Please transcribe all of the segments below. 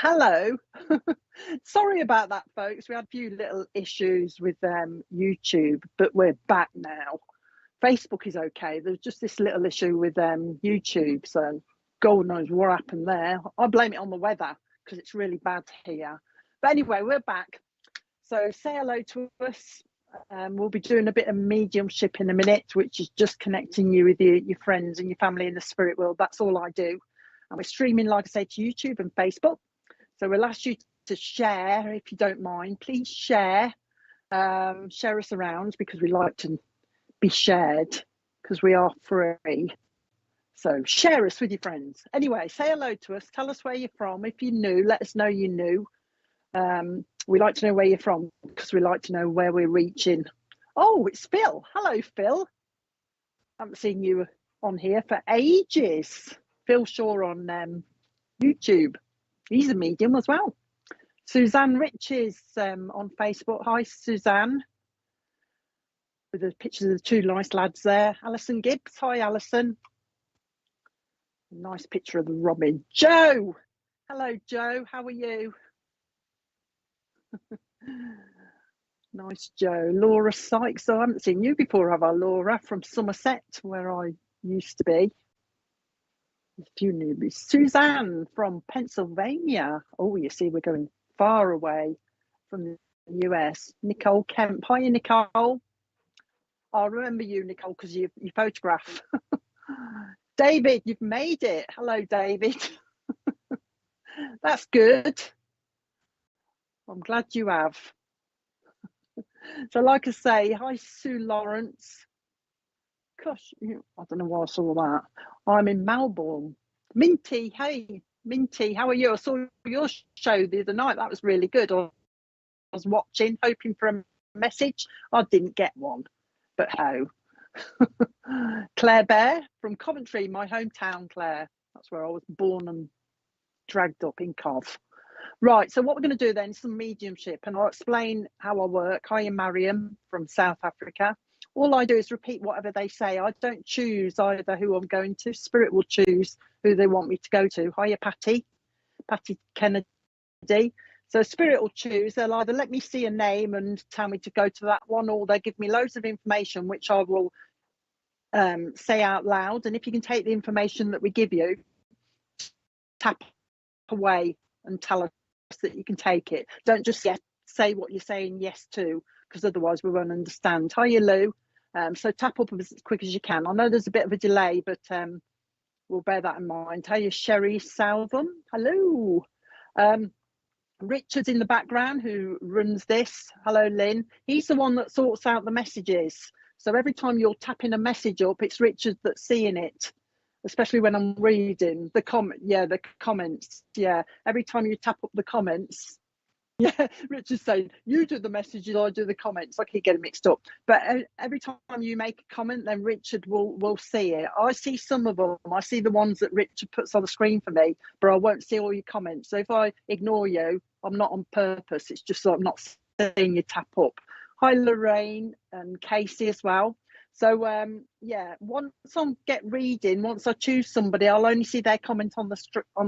Hello. Sorry about that, folks. We had a few little issues with YouTube, but we're back now. Facebook is okay. There's just this little issue with YouTube, so God knows what happened there. I blame it on the weather because it's really bad here. But anyway, we're back. So say hello to us. We'll be doing a bit of mediumship in a minute, which is just connecting you with your friends and your family in the spirit world. That's all I do. And we're streaming, like I say, to YouTube and Facebook. So we'll ask you to share, if you don't mind. Please share us around, because we like to be shared, because we are free. So share us with your friends. Anyway, say hello to us. Tell us where you're from. If you're new, let us know you're new. We like to know where you're from, because we like to know where we're reaching. Oh, it's Phil. Hello, Phil. I haven't seen you on here for ages. Phil Shaw on YouTube. He's a medium as well. Suzanne Rich is on Facebook. Hi, Suzanne. With the pictures of the two nice lads there. Alison Gibbs. Hi, Alison. Nice picture of the Robin. Joe. Hello, Joe. How are you? Nice, Joe. Laura Sykes. I haven't seen you before, have I, Laura? From Somerset, where I used to be. A few newbies. Suzanne from Pennsylvania. Oh, you see, we're going far away from the US. Nicole Kemp. Hi, Nicole. I remember you, Nicole, because you photograph. David, you've made it. Hello, David. That's good. I'm glad you have. So, like I say, hi, Sue Lawrence. Gosh, I don't know why I saw that. I'm in Melbourne. Minty, hey, Minty, how are you? I saw your show the other night. That was really good. I was watching, hoping for a message. I didn't get one, but how? Claire Bear from Coventry, my hometown, Claire. That's where I was born and dragged up in Cov. Right, so what we're going to do then is some mediumship, and I'll explain how I work. Hi, I'm Mariam from South Africa. All I do is repeat whatever they say. I don't choose either who I'm going to. Spirit will choose who they want me to go to. Hiya, Patty Kennedy. So Spirit will choose. They'll either let me see a name and tell me to go to that one, or they give me loads of information, which I will say out loud. And if you can take the information that we give you, tap away and tell us that you can take it. Don't just say what you're saying yes to, because otherwise we won't understand. Hiya, Lou. So tap up as quick as you can. I know there's a bit of a delay, but we'll bear that in mind. Hiya, Sherry Salvam. Hello. Richard's in the background, who runs this. Hello, Lynn. He's the one that sorts out the messages. So every time you're tapping a message up, it's Richard that's seeing it, especially when I'm reading the comments. Yeah, every time you tap up the comments. Yeah, Richard's saying, you do the messages, I do the comments. I keep getting mixed up. But every time you make a comment, then Richard will see it. I see some of them. I see the ones that Richard puts on the screen for me, but I won't see all your comments. So if I ignore you, I'm not on purpose. It's just so I'm not seeing you tap up. Hi, Lorraine and Casey as well. So, yeah, once I get reading, once I choose somebody, I'll only see their comment on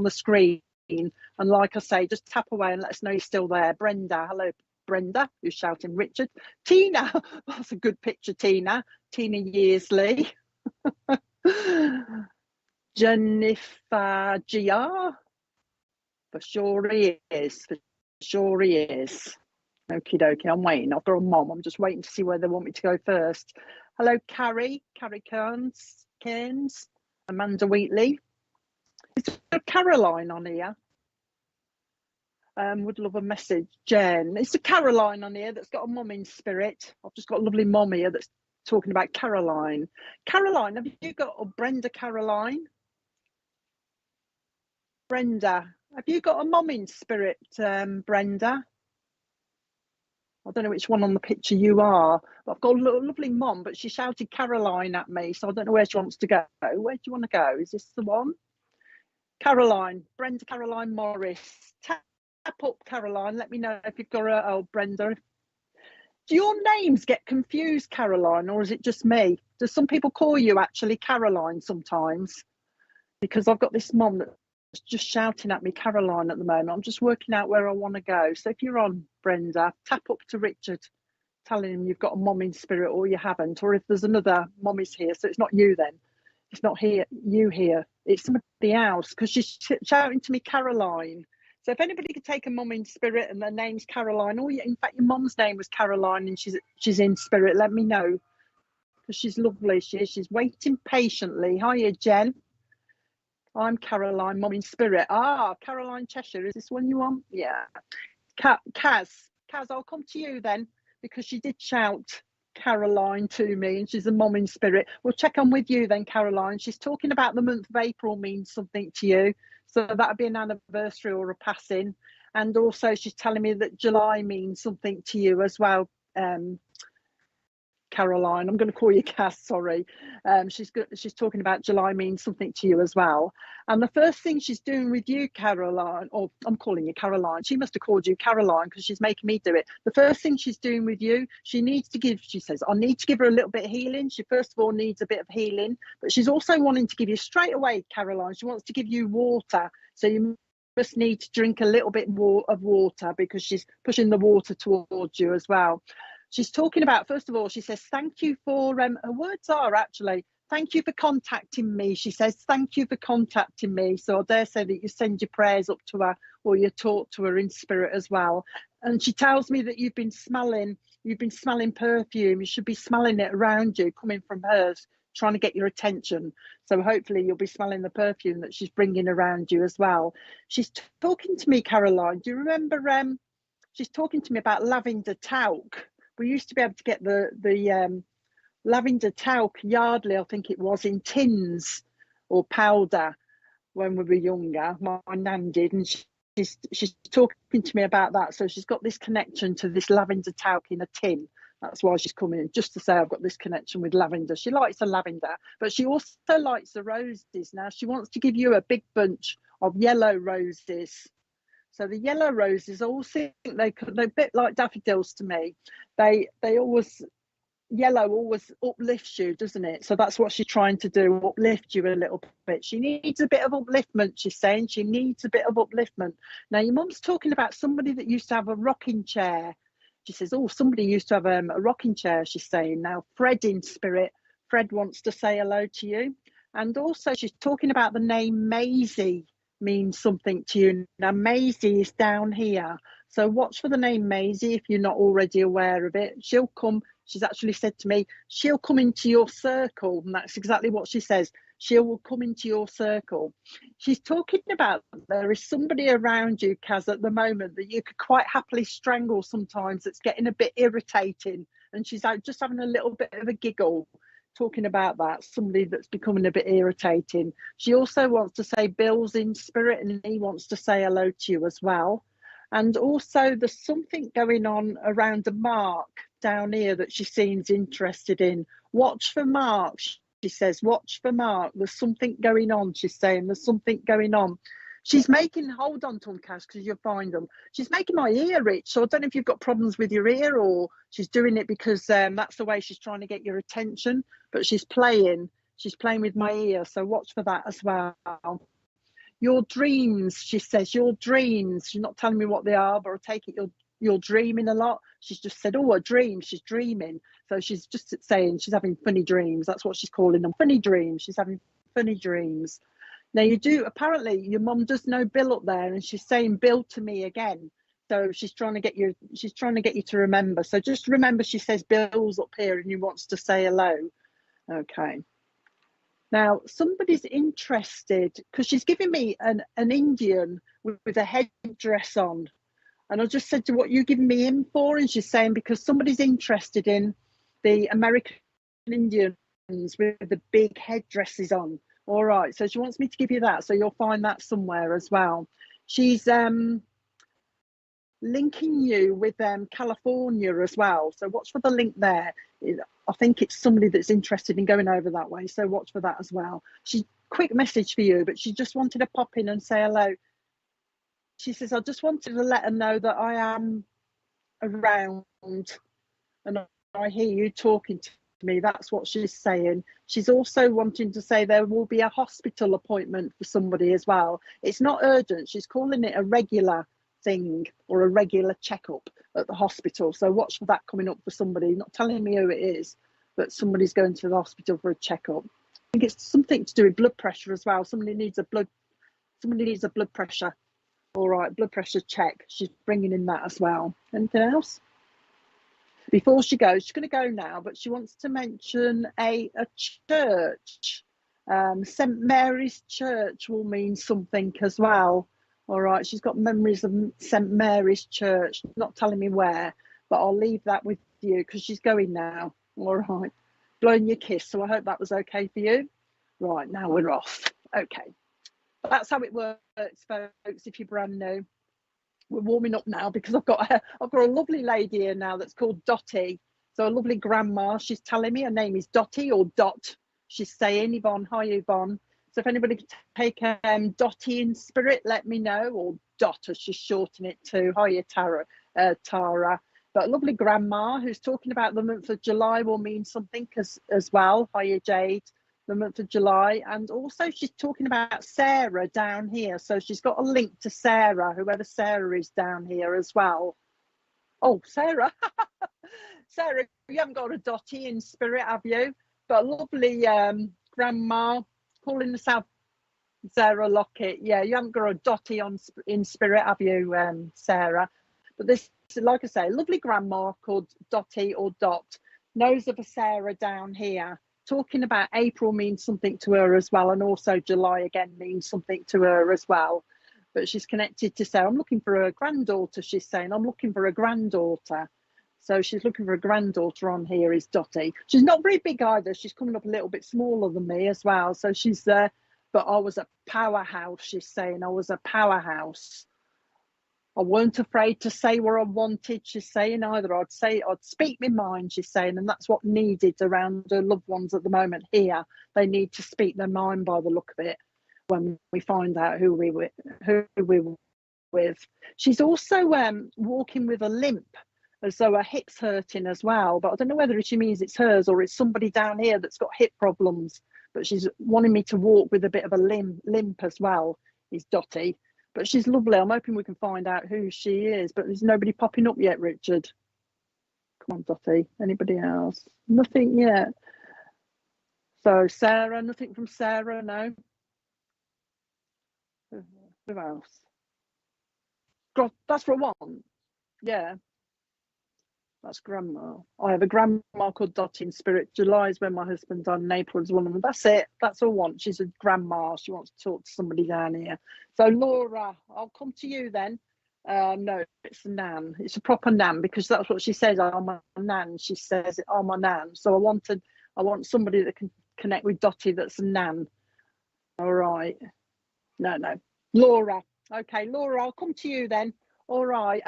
the screen. And like I say, just tap away and let us know you're still there. Brenda, hello, Brenda, who's shouting Richard. Tina, that's a good picture, Tina. Tina Yearsley. Jennifer GR. For sure he is. For sure he is. Okie dokie, I'm waiting. I've got a mom. I'm just waiting to see where they want me to go first. Hello, Carrie Kearns, Amanda Wheatley. Is there Caroline on here? Would love a message. Jen. It's a Caroline on here that's got a mum in spirit. I've just got a lovely mum here that's talking about Caroline. Caroline, have you got a Brenda Caroline? Brenda, have you got a mum in spirit, Brenda? I don't know which one on the picture you are, but I've got a lovely mum, but she shouted Caroline at me, so I don't know where she wants to go. Where do you want to go? Is this the one? Caroline, Brenda Caroline Morris. Tap up, Caroline. Let me know if you've got a, oh, Brenda. Do your names get confused, Caroline, or is it just me? Do some people call you actually Caroline sometimes? Because I've got this mum that just shouting at me, Caroline, at the moment. I'm just working out where I want to go. So if you're on, Brenda, tap up to Richard, telling him you've got a mom in spirit or you haven't, or if there's another mommy's here, so it's not you then. It's not you here. It's somebody else, because she's shouting to me, Caroline. So if anybody could take a mum in spirit and their name's Caroline, or in fact your mum's name was Caroline and she's in spirit, let me know, because she's lovely. She's waiting patiently. Hiya, Jen. I'm Caroline, mum in spirit. Ah, Caroline Cheshire, is this one you want? Yeah. Kaz, I'll come to you then, because she did shout Caroline to me and she's a mom in spirit. We'll check on with you then, Caroline. She's talking about the month of April means something to you. So that'd be an anniversary or a passing. And also she's telling me that July means something to you as well. Caroline, I'm going to call you Cass, sorry. She's talking about July means something to you as well. And the first thing she's doing with you, Caroline, or I'm calling you Caroline, she must have called you Caroline because she's making me do it. The first thing she's doing with you, she says, I need to give her a little bit of healing. She first of all needs a bit of healing, but she's also wanting to give you straight away, Caroline, she wants to give you water. So you must need to drink a little bit more of water, because she's pushing the water towards you as well. She's talking about, first of all, she says, thank you for, her words are actually, thank you for contacting me. She says, thank you for contacting me. So I dare say that you send your prayers up to her, or you talk to her in spirit as well. And she tells me that you've been smelling perfume. You should be smelling it around you, coming from hers, trying to get your attention. So hopefully you'll be smelling the perfume that she's bringing around you as well. She's talking to me, Caroline. Do you remember, she's talking to me about lavender talc. We used to be able to get the lavender talc, Yardley, I think it was, in tins or powder when we were younger. My nan did, and she's talking to me about that. So she's got this connection to this lavender talc in a tin. That's why she's coming in, just to say I've got this connection with lavender. She likes the lavender, but she also likes the roses. Now she wants to give you a big bunch of yellow roses. So the yellow roses, I always think they're a bit like daffodils to me. Yellow always uplifts you, doesn't it? So that's what she's trying to do, uplift you a little bit. She needs a bit of upliftment, she's saying. She needs a bit of upliftment. Now, your mum's talking about somebody that used to have a rocking chair. She says, oh, somebody used to have a rocking chair, she's saying. Now, Fred in spirit, Fred wants to say hello to you. And also she's talking about the name Maisie means something to you. Now, Maisie is down here. So watch for the name Maisie if you're not already aware of it. She'll come, she's actually said to me, she'll come into your circle. And that's exactly what she says. She will come into your circle. She's talking about there is somebody around you, Kaz, at the moment that you could quite happily strangle sometimes, that's getting a bit irritating. And she's out just having a little bit of a giggle, talking about that, somebody that's becoming a bit irritating. She also wants to say Bill's in spirit, and he wants to say hello to you as well. And also there's something going on around a Mark down here that she seems interested in. Watch for Mark, she says, watch for Mark. There's something going on, she's saying. There's something going on. She's making, hold on to them, Cass, because you'll find them. She's making my ear itch. So I don't know if you've got problems with your ear, or she's doing it because that's the way she's trying to get your attention. But she's playing with my ear. So watch for that as well. Your dreams, she says, your dreams. She's not telling me what they are, but I take it you're dreaming a lot. She's just said, oh, a dream. She's dreaming. So she's just saying she's having funny dreams. That's what she's calling them, funny dreams. She's having funny dreams. Now you do, apparently your mum does know Bill up there, and she's saying Bill to me again. So she's trying to get you to remember. So just remember, she says Bill's up here and he wants to say hello. Okay. Now somebody's interested, because she's giving me an Indian with a headdress on. And I just said to what you giving me in for? And she's saying because somebody's interested in the American Indians with the big headdresses on. All right, so she wants me to give you that, so you'll find that somewhere as well. She's linking you with California as well, so watch for the link there. I think it's somebody that's interested in going over that way, so watch for that as well. She's quick message for you, but she just wanted to pop in and say hello. She says, I just wanted to let her know that I am around and I hear you talking to me. That's what she's saying. She's also wanting to say there will be a hospital appointment for somebody as well. It's not urgent. She's calling it a regular thing or a regular checkup at the hospital. So watch for that coming up for somebody. Not telling me who it is, but somebody's going to the hospital for a checkup. I think it's something to do with blood pressure as well. Somebody needs a blood pressure. All right, blood pressure check. She's bringing in that as well. Anything else? Before she goes, she's going to go now, but she wants to mention a church. St Mary's Church will mean something as well. All right, she's got memories of St Mary's Church, not telling me where, but I'll leave that with you because she's going now. All right, blowing your kiss. So I hope that was okay for you. Right, now we're off. Okay, that's how it works, folks, if you're brand new. We're warming up now because I've got a lovely lady here now that's called Dottie. So a lovely grandma. She's telling me her name is Dottie or Dot. She's saying, Yvonne, hi Yvonne. So if anybody can take Dottie in spirit, let me know, or Dot as she's shortening it to. Hiya Tara. But a lovely grandma who's talking about the month of July will mean something as well. Hiya Jade. The month of July, and also she's talking about Sarah down here, so she's got a link to Sarah, whoever Sarah is down here as well. Oh, Sarah. Sarah, you haven't got a Dottie in spirit, have you? But a lovely grandma calling herself Sarah Lockett. Yeah, you haven't got a Dottie in spirit, have you, Sarah? But this, like I say, a lovely grandma called Dottie or Dot knows of a Sarah down here. Talking about April means something to her as well, and also July again means something to her as well. But she's connected to say, I'm looking for a granddaughter. She's saying, I'm looking for a granddaughter. So she's looking for a granddaughter on here is Dottie. She's not very big either. She's coming up a little bit smaller than me as well. So she's there, but I was a powerhouse. She's saying I was a powerhouse. I weren't afraid to say what I wanted, she's saying, either. I'd speak my mind, she's saying, and that's what needed around her loved ones at the moment here. They need to speak their mind by the look of it when we find out who we were with. She's also walking with a limp, as though her hip's hurting as well, but I don't know whether she means it's hers or it's somebody down here that's got hip problems, but she's wanting me to walk with a bit of a limp as well, is Dottie. But she's lovely. I'm hoping we can find out who she is. But there's nobody popping up yet, Richard. Come on, Dottie. Anybody else? Nothing yet. So Sarah, nothing from Sarah, no. Who else? God, that's for one. Yeah. That's grandma. I have a grandma called Dottie in spirit. July is when my husband died, and April is one of them. That's it. That's all I want. She's a grandma. She wants to talk to somebody down here. So Laura, I'll come to you then. No, it's a nan. It's a proper nan because that's what she says. I'm a nan. She says it. I'm a nan. So I want somebody that can connect with Dottie. That's a nan. All right. No. Laura. Okay, Laura. I'll come to you then. All right.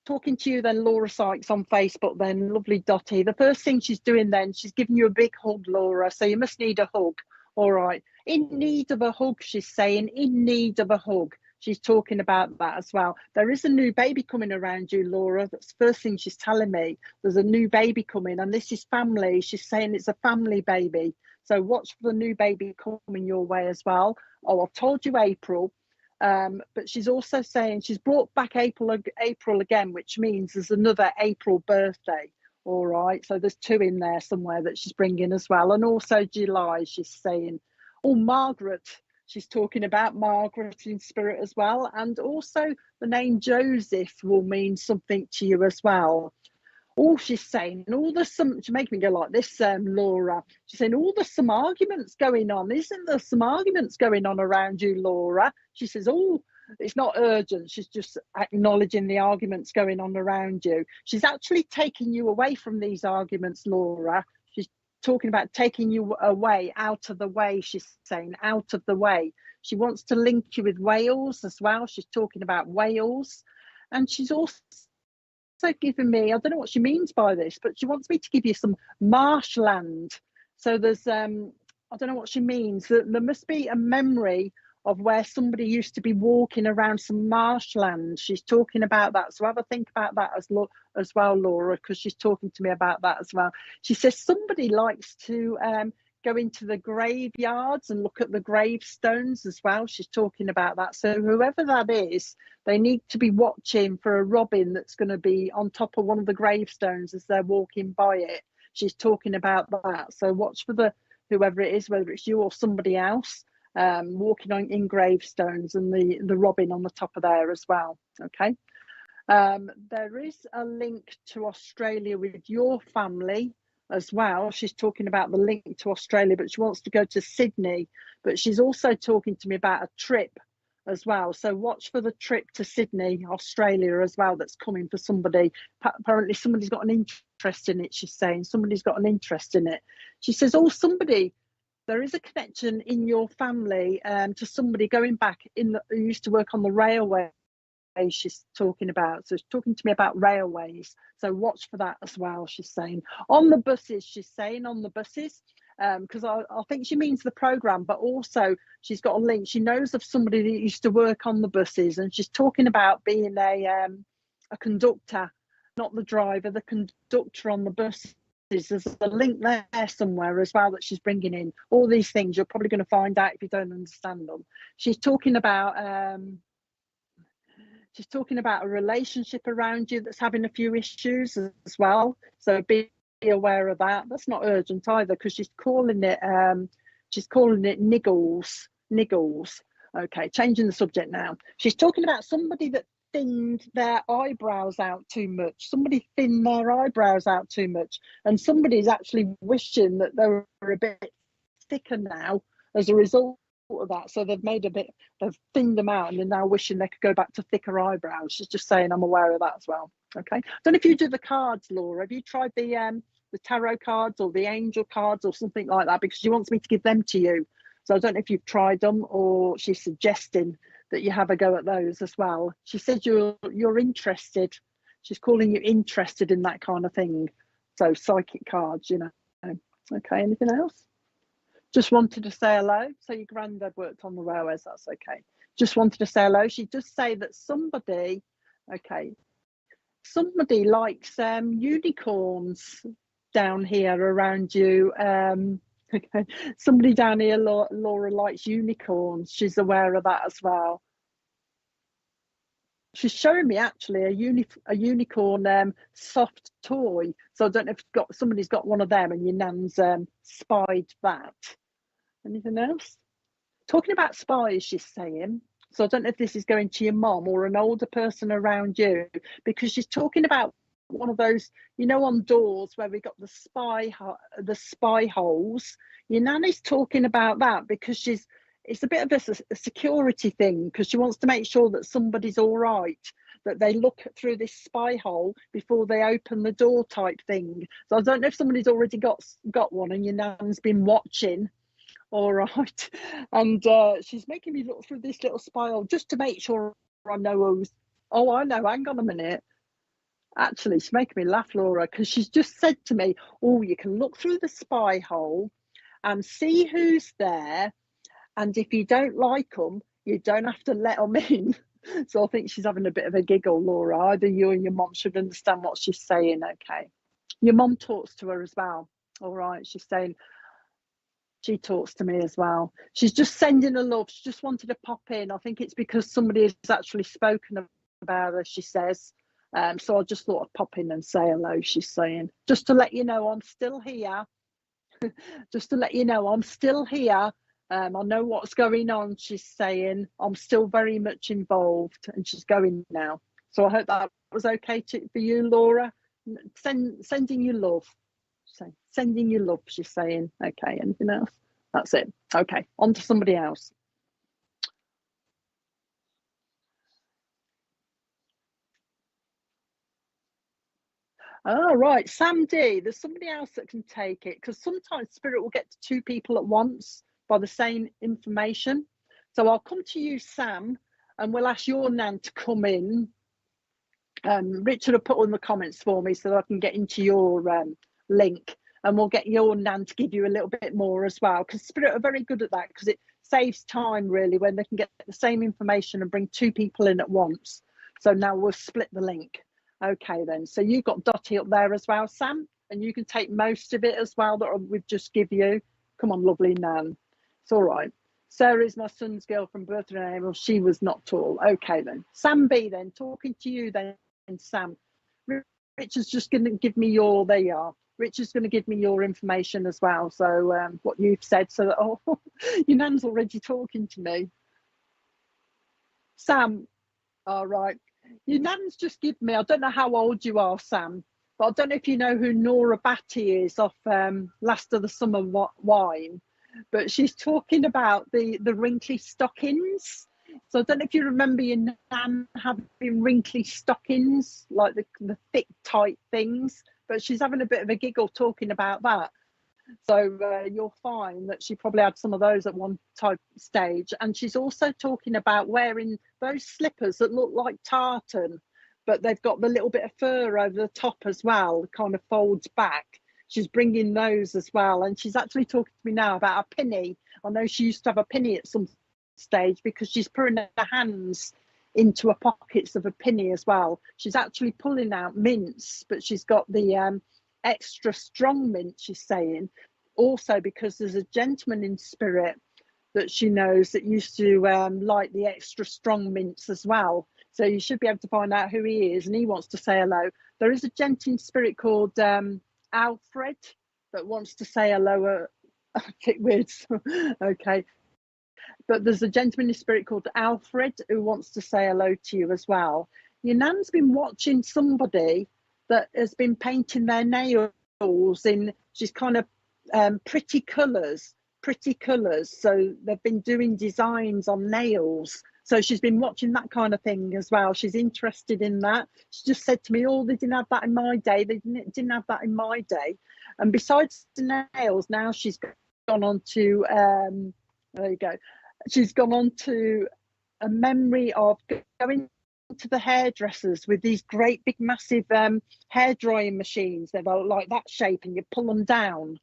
Talking to you then, Laura Sykes on Facebook then, lovely Dottie. The first thing she's doing then, she's giving you a big hug, Laura, so you must need a hug. All right. In need of a hug, she's saying, in need of a hug. She's talking about that as well. There is a new baby coming around you, Laura. That's the first thing she's telling me. There's a new baby coming, and this is family. She's saying it's a family baby. So watch for the new baby coming your way as well. Oh, I've told you April. But she's also saying she's brought back April again, which means there's another April birthday. All right, so there's two in there somewhere that she's bringing as well, and also July. She's saying, oh, Margaret. She's talking about Margaret in spirit as well, and also the name Joseph will mean something to you as well. Oh, she's saying, she make me go like this, Laura. She's saying, there's some arguments going on. Isn't there some arguments going on around you, Laura? She says, oh, it's not urgent. She's just acknowledging the arguments going on around you. She's actually taking you away from these arguments, Laura. She's talking about taking you away, out of the way, she's saying, out of the way. She wants to link you with Wales as well. She's talking about Wales. And she's also giving me, I don't know what she means by this, but she wants me to give you some marshland. So there's I don't know what she means. There must be a memory of where somebody used to be walking around some marshland. She's talking about that. So have a think about that as well, Laura, because she's talking to me about that as well. She says somebody likes to go into the graveyards and look at the gravestones as well. She's talking about that. So whoever that is, they need to be watching for a robin that's going to be on top of one of the gravestones as they're walking by it. She's talking about that. So watch for the whoever it is, whether it's you or somebody else, walking on in gravestones, and the robin on the top of there as well. Okay. There is a link to Australia with your family as well. She's talking about the link to Australia, but she wants to go to Sydney. But she's also talking to me about a trip as well. So watch for the trip to Sydney, Australia as well, that's coming for somebody. Apparently somebody's got an interest in it, she's saying. Somebody's got an interest in it. She says, oh, somebody, there is a connection in your family to somebody going back who used to work on the railway. She's talking about, so she's talking to me about railways, so watch for that as well. She's saying on the buses, she's saying on the buses, because I think she means the program, but also she's got a link. She knows of somebody that used to work on the buses, and she's talking about being a conductor, not the driver, the conductor on the buses. There's a link there somewhere as well that she's bringing in. All these things you're probably going to find out if you don't understand them. She's talking about a relationship around you that's having a few issues as well. So be aware of that. That's not urgent either, because she's calling it niggles. Okay, changing the subject now. She's talking about somebody that thinned their eyebrows out too much. Somebody thinned their eyebrows out too much, and somebody's actually wishing that they were a bit thicker now as a result of that. So they've thinned them out, and they're now wishing they could go back to thicker eyebrows. She's just saying I'm aware of that as well. Okay, I don't know if you do the cards, Laura. Have you tried the tarot cards or the angel cards or something like that? Because she wants me to give them to you. So I don't know if you've tried them, or she's suggesting that you have a go at those as well. She said you're interested. She's calling you interested in that kind of thing. So psychic cards, you know. Okay, anything else? Just wanted to say hello. So your granddad worked on the railways, that's okay. Just wanted to say hello. She just say that somebody likes unicorns down here around you. Okay, somebody down here, Laura, likes unicorns. She's aware of that as well. She's showing me actually a unicorn soft toy. So I don't know if somebody's got one of them and your nan's spied that. Anything else? Talking about spies, she's saying. So I don't know if this is going to your mom or an older person around you, because she's talking about one of those, you know, on doors where we got the spy holes. Your nanny's talking about that because it's a bit of a security thing, because she wants to make sure that somebody's all right, that they look through this spy hole before they open the door type thing. So I don't know if somebody's already got one and your nan's been watching. All right, and she's making me look through this little spy hole just to make sure I know who's. Oh, I know. Hang on a minute. Actually, she's making me laugh, Laura, because she's just said to me, oh, you can look through the spy hole and see who's there, and if you don't like them, you don't have to let them in. So I think she's having a bit of a giggle, Laura. Either you and your mom should understand what she's saying. Okay, your mom talks to her as well. All right, she's saying. She talks to me as well. She's just sending a love. She just wanted to pop in. I think it's because somebody has actually spoken about her, she says. So I just thought I'd pop in and say hello, she's saying. Just to let you know I'm still here. Just to let you know I'm still here. I know what's going on, she's saying. I'm still very much involved, and she's going now. So I hope that was okay for you, Laura. Sending you love. Sending you love, she's saying. Okay, anything else? That's it. Okay, on to somebody else. Oh, right, Sam D. There's somebody else that can take it, because sometimes spirit will get to two people at once by the same information. So I'll come to you, Sam, and we'll ask your nan to come in. Richard will put on the comments for me so that I can get into your link. And we'll get your nan to give you a little bit more as well, because spirit are very good at that, because saves time really when they can get the same information and bring 2 people in at once. So now we'll split the link. Okay then, so you've got Dottie up there as well, Sam, and you can take most of it as well that we've just give you. Come on, lovely Nan, it's all right. Sarah is my son's girl from birthday name. Well, she was not tall. Okay then, Sam B then, talking to you then, Sam. Richard's just going to give me your, there you are. Richard's going to give me your information as well. So what you've said, so that, oh, your Nan's already talking to me. Sam, all right. Your Nan's just given me, I don't know how old you are, Sam, but I don't know if you know who Nora Batty is off Last of the Summer Wine, but she's talking about the wrinkly stockings. So I don't know if you remember your Nan having wrinkly stockings, like the thick, tight things, but she's having a bit of a giggle talking about that. So you'll find that she probably had some of those at one type stage. And she's also talking about wearing those slippers that look like tartan, but they've got the little bit of fur over the top as well, kind of folds back. She's bringing those as well. And she's actually talking to me now about a pinny. I know she used to have a pinny at some stage because she's putting her hands into her pockets of a pinny as well. She's actually pulling out mints, but she's got the extra strong mint, she's saying, also because there's a gentleman in spirit that she knows that used to like the extra strong mints as well. So you should be able to find out who he is, and he wants to say hello. There is a gent in spirit called Alfred that wants to say hello. A bit weird. Okay. But there's a gentleman in spirit called Alfred who wants to say hello to you as well. Your Nan's been watching somebody that has been painting their nails in, she's kind of pretty colours. So they've been doing designs on nails. So she's been watching that kind of thing as well. She's interested in that. She just said to me, oh, they didn't have that in my day. They didn't have that in my day. And besides the nails, now she's gone on to, there you go. She's gone on to a memory of going to the hairdressers with these great big massive hair drying machines. They're like that shape and you pull them down.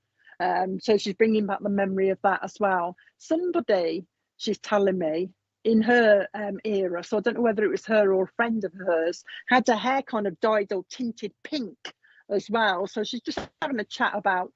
So she's bringing back the memory of that as well. Somebody, she's telling me, in her era, so I don't know whether it was her or a friend of hers, had her hair kind of dyed or tinted pink as well. So she's just having a chat about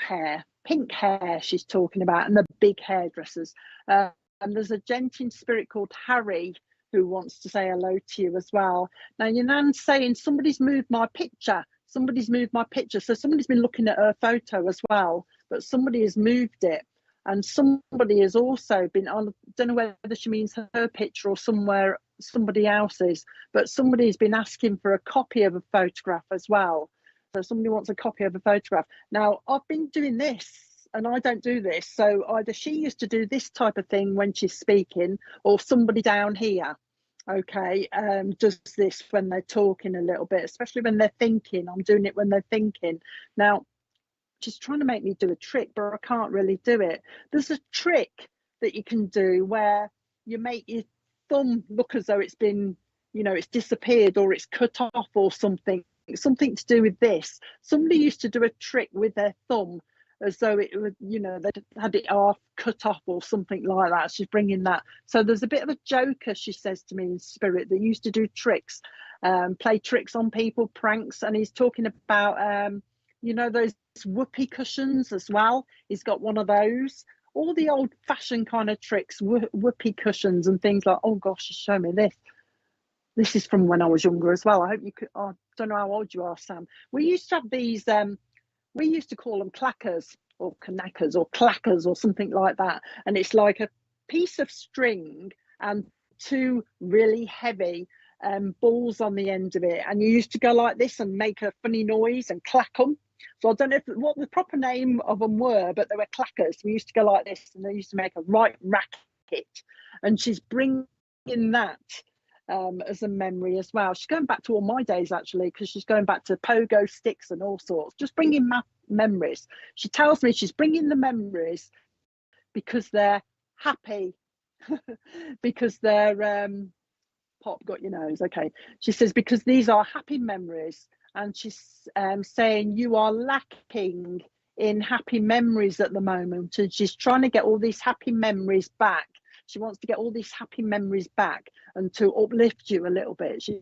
hair, pink hair she's talking about, and the big hairdressers. And there's a gent in spirit called Harry who wants to say hello to you as well. Now, your Nan's saying somebody's moved my picture. Somebody's moved my picture. So somebody's been looking at her photo as well, but somebody has moved it. And somebody has also been on, I don't know whether she means her picture or somebody else's, but somebody's been asking for a copy of a photograph as well. So somebody wants a copy of a photograph. Now, I've been doing this and I don't do this. So either she used to do this type of thing when she's speaking, or somebody down here, okay, does this when they're talking a little bit, especially when they're thinking. I'm doing it when they're thinking. Now, she's trying to make me do a trick, but I can't really do it. There's a trick that you can do where you make your thumb look as though it's been, you know, it's disappeared or it's cut off or something to do with this. Somebody used to do a trick with their thumb as though it would, you know, they'd had it off, cut off or something like that. She's bringing that. So there's a bit of a joker, she says to me in spirit, that used to do tricks, play tricks on people, pranks. And he's talking about, you know, those whoopee cushions as well. He's got one of those. All the old fashioned kind of tricks, whoopee cushions and things like, oh gosh, she's showing me this. This is from when I was younger as well. I hope you could, I don't know how old you are, Sam. We used to have these, we used to call them clackers or knackers or clackers or something like that. And it's like a piece of string and two really heavy balls on the end of it. And you used to go like this and make a funny noise and clack them. So I don't know what the proper name of them were, but they were clackers. We used to go like this and they used to make a right racket. And she's bringing that as a memory as well. She's going back to all my days actually, because she's going back to pogo sticks and all sorts, just bringing memories. She tells me she's bringing the memories because they're happy, because they're Pop, got your nose, okay. She says because these are happy memories, and she's saying you are lacking in happy memories at the moment, and she's trying to get all these happy memories back. She wants to get all these happy memories back and to uplift you a little bit. She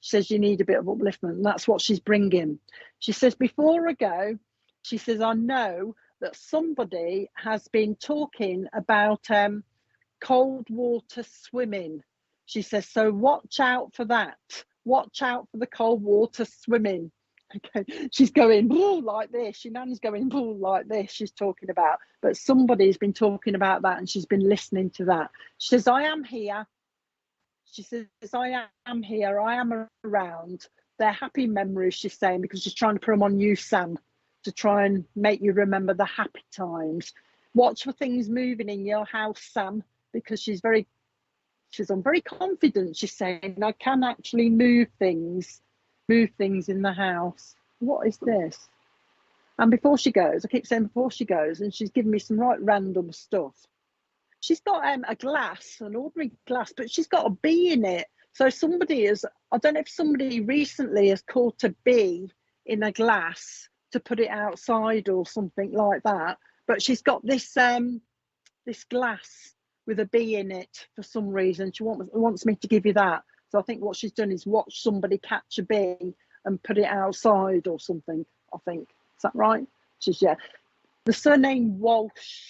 says you need a bit of upliftment, and that's what she's bringing. She says, before I go, she says, I know that somebody has been talking about cold water swimming. She says, so watch out for that. Watch out for the cold water swimming. Okay, she's going like this. Your nan's going like this. She's talking about, but somebody's been talking about that, and she's been listening to that. She says, I am here. She says, I am here. I am around. They're happy memories, she's saying, because she's trying to put them on you, Sam, to try and make you remember the happy times. Watch for things moving in your house, Sam, because she's very confident. She's saying, I can actually move things in the house. What is this? And before she goes, I keep saying before she goes, and she's giving me some right random stuff. She's got a glass, an ordinary glass, but she's got a bee in it. So somebody is, I don't know if somebody recently has caught a bee in a glass to put it outside or something like that. But she's got this this glass with a bee in it for some reason. She wants me to give you that. So I think what she's done is watch somebody catch a bee and put it outside or something, I think. Is that right? She's, yeah. The surname Walsh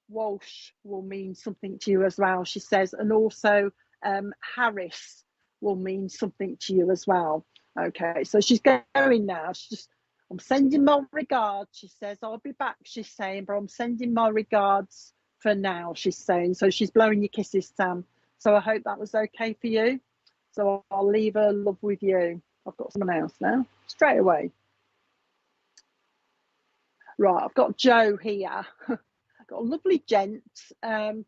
will mean something to you as well, she says. And also Harris will mean something to you as well. Okay, so she's going now. She's just, I'm sending my regards. She says, I'll be back, she's saying, but I'm sending my regards for now, she's saying. So she's blowing you kisses, Sam. So I hope that was okay for you. So I'll leave her love with you. I've got someone else now, straight away. Right, I've got Joe here. I've got a lovely gent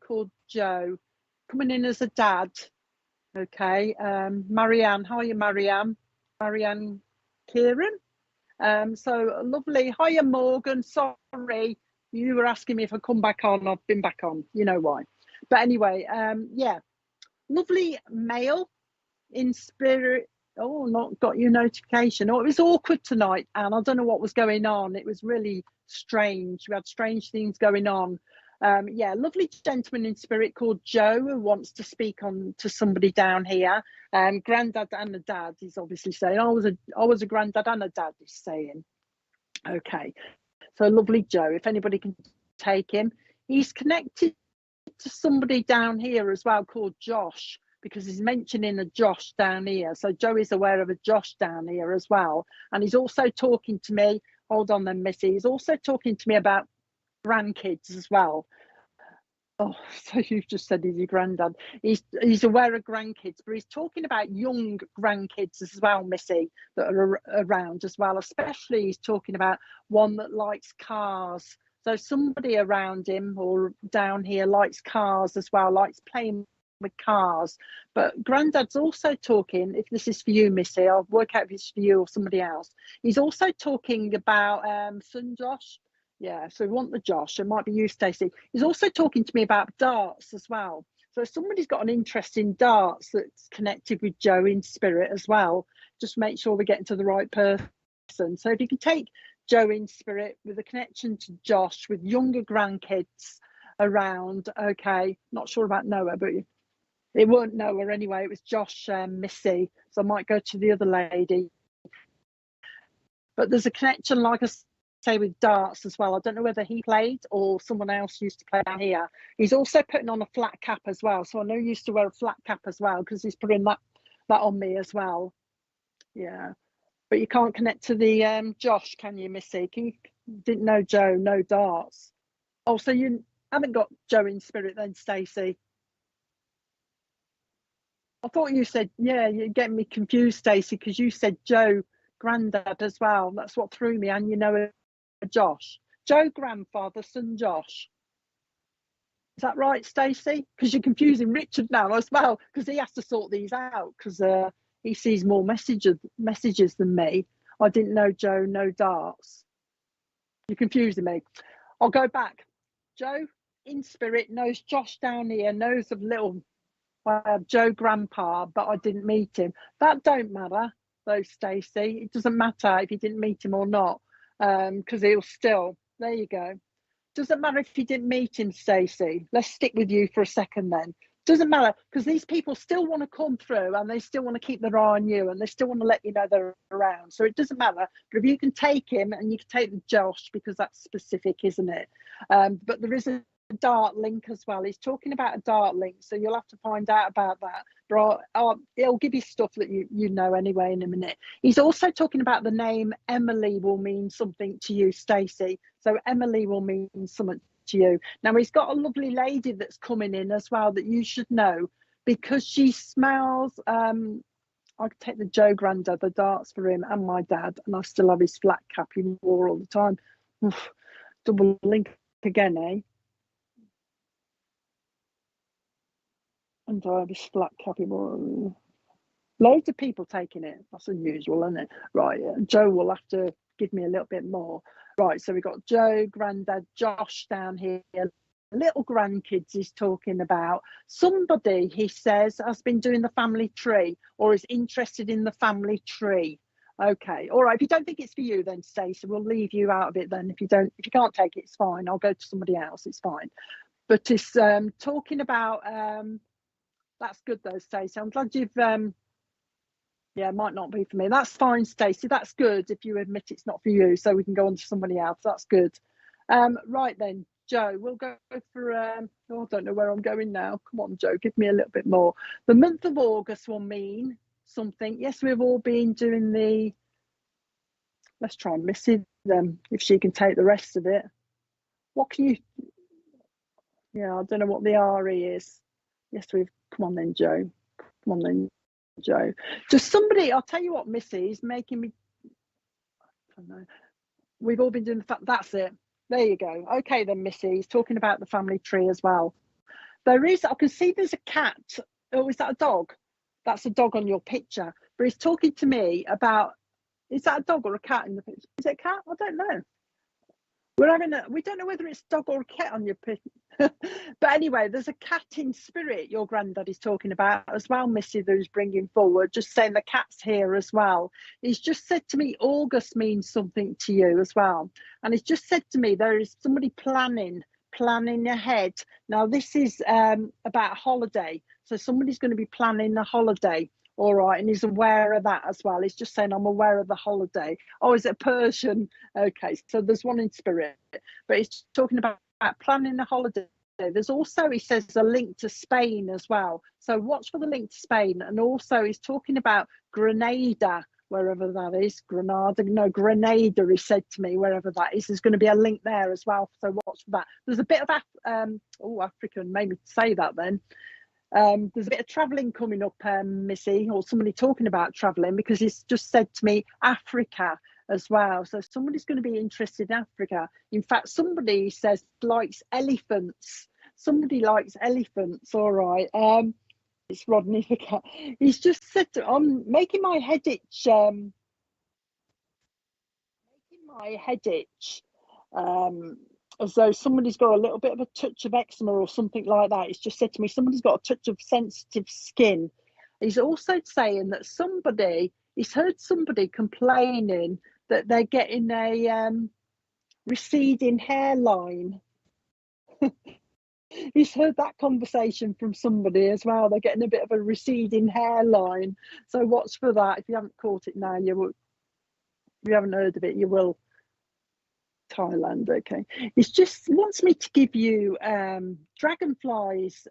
called Joe, coming in as a dad. Okay, Marianne, how are you, Marianne? Marianne Kieran. So lovely. Hiya, Morgan. Sorry, you were asking me if I come back on. I've been back on. You know why. But anyway, yeah, lovely male in spirit. Oh, not got your notification. Oh, it was awkward tonight, and I don't know what was going on. It was really strange. We had strange things going on. Yeah, lovely gentleman in spirit called Joe who wants to speak on to somebody down here. Granddad and a dad, he's obviously saying. I was a granddad and a dad, he's saying. Okay, so lovely Joe. If anybody can take him, he's connected to somebody down here as well called Josh, because he's mentioning a Josh down here. So Joe is aware of a Josh down here as well. And he's also talking to me, hold on then, Missy, he's also talking to me about grandkids as well. Oh, so you've just said he's your granddad. He's aware of grandkids, but he's talking about young grandkids as well, Missy, that are around as well. Especially he's talking about one that likes cars. So somebody around him or down here likes cars as well, likes playing with cars. But granddad's also talking, if this is for you, Missy, I'll work out if it's for you or somebody else. He's also talking about son Josh. Yeah, so we want the Josh. It might be you, Stacey. He's also talking to me about darts as well. So if somebody's got an interest in darts that's connected with Joe in spirit as well, just make sure we're getting to the right person. So if you can take Joe in spirit with a connection to Josh with younger grandkids around, okay, not sure about Noah, but it weren't Noah anyway, it was Josh Missy. So I might go to the other lady. But there's a connection, like I say, with darts as well. I don't know whether he played or someone else used to play down here. He's also putting on a flat cap as well. So I know he used to wear a flat cap as well, because he's putting that on me as well. Yeah. But you can't connect to the Josh, can you, Missy? Didn't know Joe, no darts. Oh, so you haven't got Joe in spirit then, Stacey? I thought you said, yeah, you're getting me confused, Stacey, because you said Joe granddad as well. That's what threw me. And you know Josh. Joe grandfather, son Josh. Is that right, Stacey? Because you're confusing Richard now as well, because he has to sort these out, because he sees more messages than me. I didn't know Joe, no darts. You're confusing me. I'll go back. Joe in spirit knows Josh down here, knows of little Joe grandpa, but I didn't meet him. That don't matter though, Stacey. It doesn't matter if you didn't meet him or not, because he'll still There you go. Doesn't matter if you didn't meet him, Stacey. Let's stick with you for a second then. Doesn't matter, because these people still want to come through and they still want to keep their eye on you and they still want to let you know they're around. So it doesn't matter. But if you can take him, and you can take the Josh, because that's specific, isn't it? But there is a dart link as well. He's talking about a dart link, so you'll have to find out about that. But it'll give you stuff that you know anyway in a minute. He's also talking about the name Emily will mean something to you, Stacey. So Emily will mean something to you. Now he's got a lovely lady that's coming in as well that you should know, because she smells. I could take the Joe granddad, the darts for him and my dad, and I still have his flat cap he wore all the time. Oof, double link again, eh? And I have his flat cap he wore. Loads of people taking it. That's unusual, isn't it? Right, Joe will have to give me a little bit more. Right, so we've got Joe, Grandad, Josh down here. Little grandkids he's talking about. Somebody, he says, has been doing the family tree or is interested in the family tree. Okay, all right. If you don't think it's for you, then Stacey, we'll leave you out of it then. If you can't take it, it's fine. I'll go to somebody else. It's fine. But it's talking about that's good though, Stacey. I'm glad you've yeah, it might not be for me. That's fine, Stacey. That's good if you admit it's not for you, so we can go on to somebody else. That's good. Right then, Joe, we'll go for, I don't know where I'm going now. Come on, Joe, give me a little bit more. The month of August will mean something. Yes, we've all been doing the, let's try Missy them, if she can take the rest of it. What can you, yeah, I don't know what the RE is. Yes, come on then, Joe. Come on then, Joe. Just somebody, I'll tell you what, Missy is making me, I don't know. We've all been doing that's it. There you go. Okay then, Missy. He's talking about the family tree as well. There is, I can see there's a cat. Oh, is that a dog? That's a dog on your picture. But he's talking to me about, is that a dog or a cat in the picture? Is it a cat? I don't know. We don't know whether it's dog or a cat on your picture. But anyway, there's a cat in spirit your granddad is talking about as well, Missy, who's bringing forward, just saying the cat's here as well. He's just said to me August means something to you as well. And he's just said to me there is somebody planning ahead. Now this is about a holiday. So somebody's going to be planning a holiday. All right, and he's aware of that as well. He's just saying, I'm aware of the holiday. Oh, is it Persian? Okay, so there's one in spirit, but he's talking about planning a holiday. There's also, he says, a link to Spain as well. So watch for the link to Spain. And also he's talking about Grenada, wherever that is. Grenada, he said to me, wherever that is. There's going to be a link there as well. So watch for that. There's a bit of, African made me say that then. There's a bit of travelling coming up, Missy, or somebody talking about travelling, because he's just said to me Africa as well. So somebody's going to be interested in Africa. In fact, somebody says likes elephants. Somebody likes elephants. All right. It's Rodney the cat. He's just said I'm making my head itch. As though somebody's got a little bit of a touch of eczema or something like that. He's just said to me, somebody's got a touch of sensitive skin. He's also saying that he's heard somebody complaining that they're getting a receding hairline. He's heard that conversation from somebody as well. They're getting a bit of a receding hairline. So watch for that. If you haven't caught it now, if you haven't heard of it, you will. Thailand, okay. It just wants me to give you dragonflies,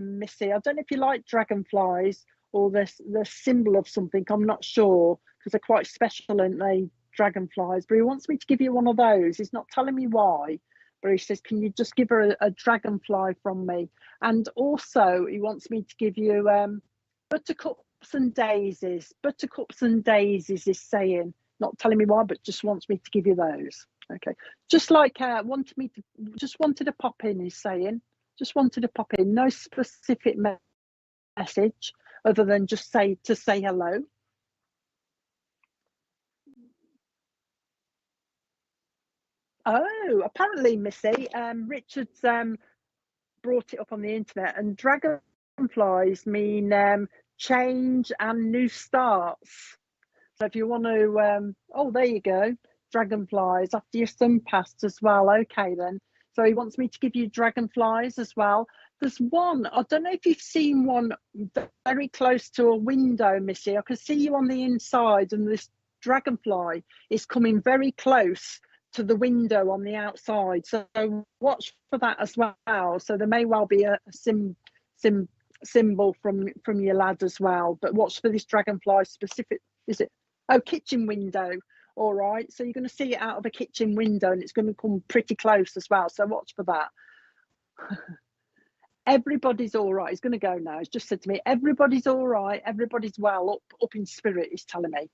Missy. I don't know if you like dragonflies or the symbol of something. I'm not sure, because they're quite special, aren't they, dragonflies? But he wants me to give you one of those. He's not telling me why, but he says, can you just give her a dragonfly from me? And also he wants me to give you buttercups and daisies. Buttercups and daisies is saying, not telling me why, but just wants me to give you those. Okay, just like wanted to pop in, he's saying, just wanted to pop in, no specific message other than just say hello. Oh, apparently, Missy, Richard's brought it up on the internet, and dragonflies mean change and new starts. So if you want to, oh, there you go. dragonflies after your son passed as well. Okay, then. So he wants me to give you dragonflies as well. There's one, I don't know if you've seen one very close to a window, Missy. I can see you on the inside, and this dragonfly is coming very close to the window on the outside. So watch for that as well. So there may well be a symbol from your lad as well. But watch for this dragonfly specific. Is it? Oh, kitchen window. All right. So you're going to see it out of a kitchen window, and it's going to come pretty close as well. So watch for that. Everybody's all right. He's going to go now. He's just said to me, everybody's all right. Everybody's well, up in spirit, he's telling me.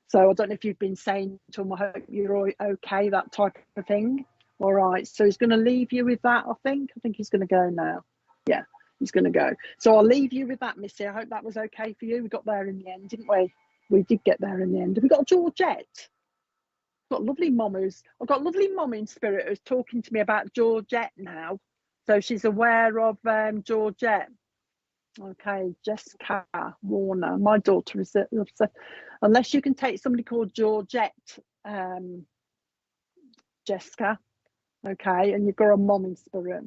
So I don't know if you've been saying to him, I hope you're okay, that type of thing. All right. So he's going to leave you with that, I think. I think he's going to go now. Yeah, he's going to go. So I'll leave you with that, Missy. I hope that was okay for you. We got there in the end, didn't we? We did get there in the end. Have we got a Georgette? I've got lovely I've got lovely mum in spirit who's talking to me about Georgette now. So she's aware of Georgette. Okay, Jessica Warner. My daughter is unless you can take somebody called Georgette, Jessica. Okay, and you've got a mum in spirit.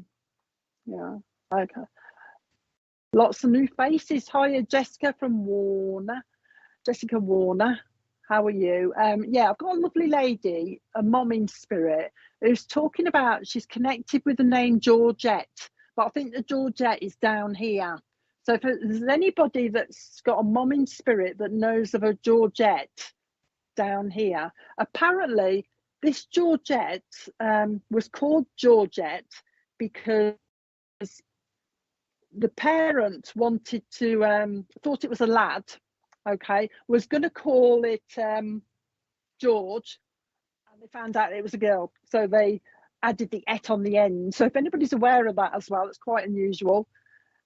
Yeah. Okay. Lots of new faces. Hiya, Jessica from Warner. Jessica Warner. How are you? Yeah, I've got a lovely lady, a mom in spirit, who's talking about, she's connected with the name Georgette, but I think the Georgette is down here. So if there's anybody that's got a mom in spirit that knows of a Georgette down here, apparently this Georgette was called Georgette because the parent wanted to, thought it was a lad, okay, was going to call it George, and they found out it was a girl, so they added the "et" on the end. So if anybody's aware of that as well, it's quite unusual,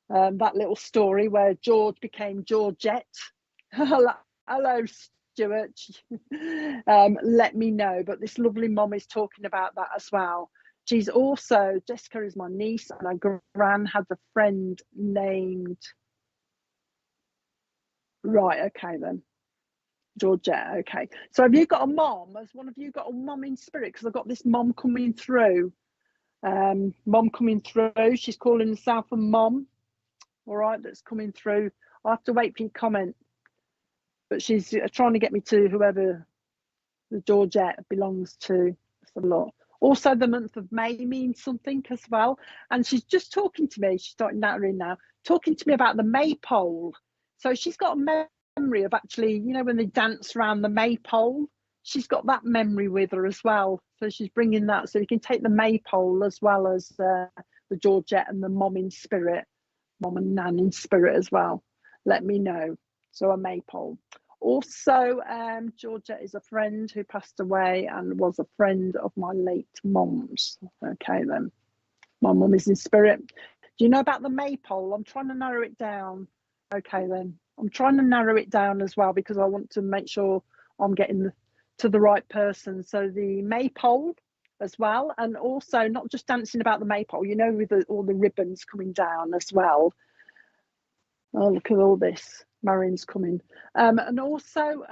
that little story where George became Georgette. Hello Stuart. Let me know, but this lovely mom is talking about that as well. She's also, Jessica is my niece, and her gran had a friend named, right, okay then, Georgette. Okay, so have you got a mom? Has one of you got a mom in spirit? Because I've got this mom coming through. Mom coming through. She's calling herself a mom. All right, that's coming through. I'll have to wait for your comment. But she's trying to get me to whoever the Georgette belongs to. That's a lot. Also, the month of May means something as well. And she's just talking to me. She's starting nattering now. Talking to me about the maypole. So she's got a memory of actually, you know, when they dance around the maypole, she's got that memory with her as well. So she's bringing that. So you can take the maypole as well as the Georgette and the mom in spirit, mom and nan in spirit as well. Let me know. So a maypole. Also, Georgette is a friend who passed away and was a friend of my late mom's. Okay, then. My mum is in spirit. Do you know about the maypole? I'm trying to narrow it down. Okay, then. I'm trying to narrow it down as well because I want to make sure I'm getting to the right person. So the maypole as well, and also not just dancing about the maypole, you know, with all the ribbons coming down as well. Oh, look at all this. Marion's coming. And also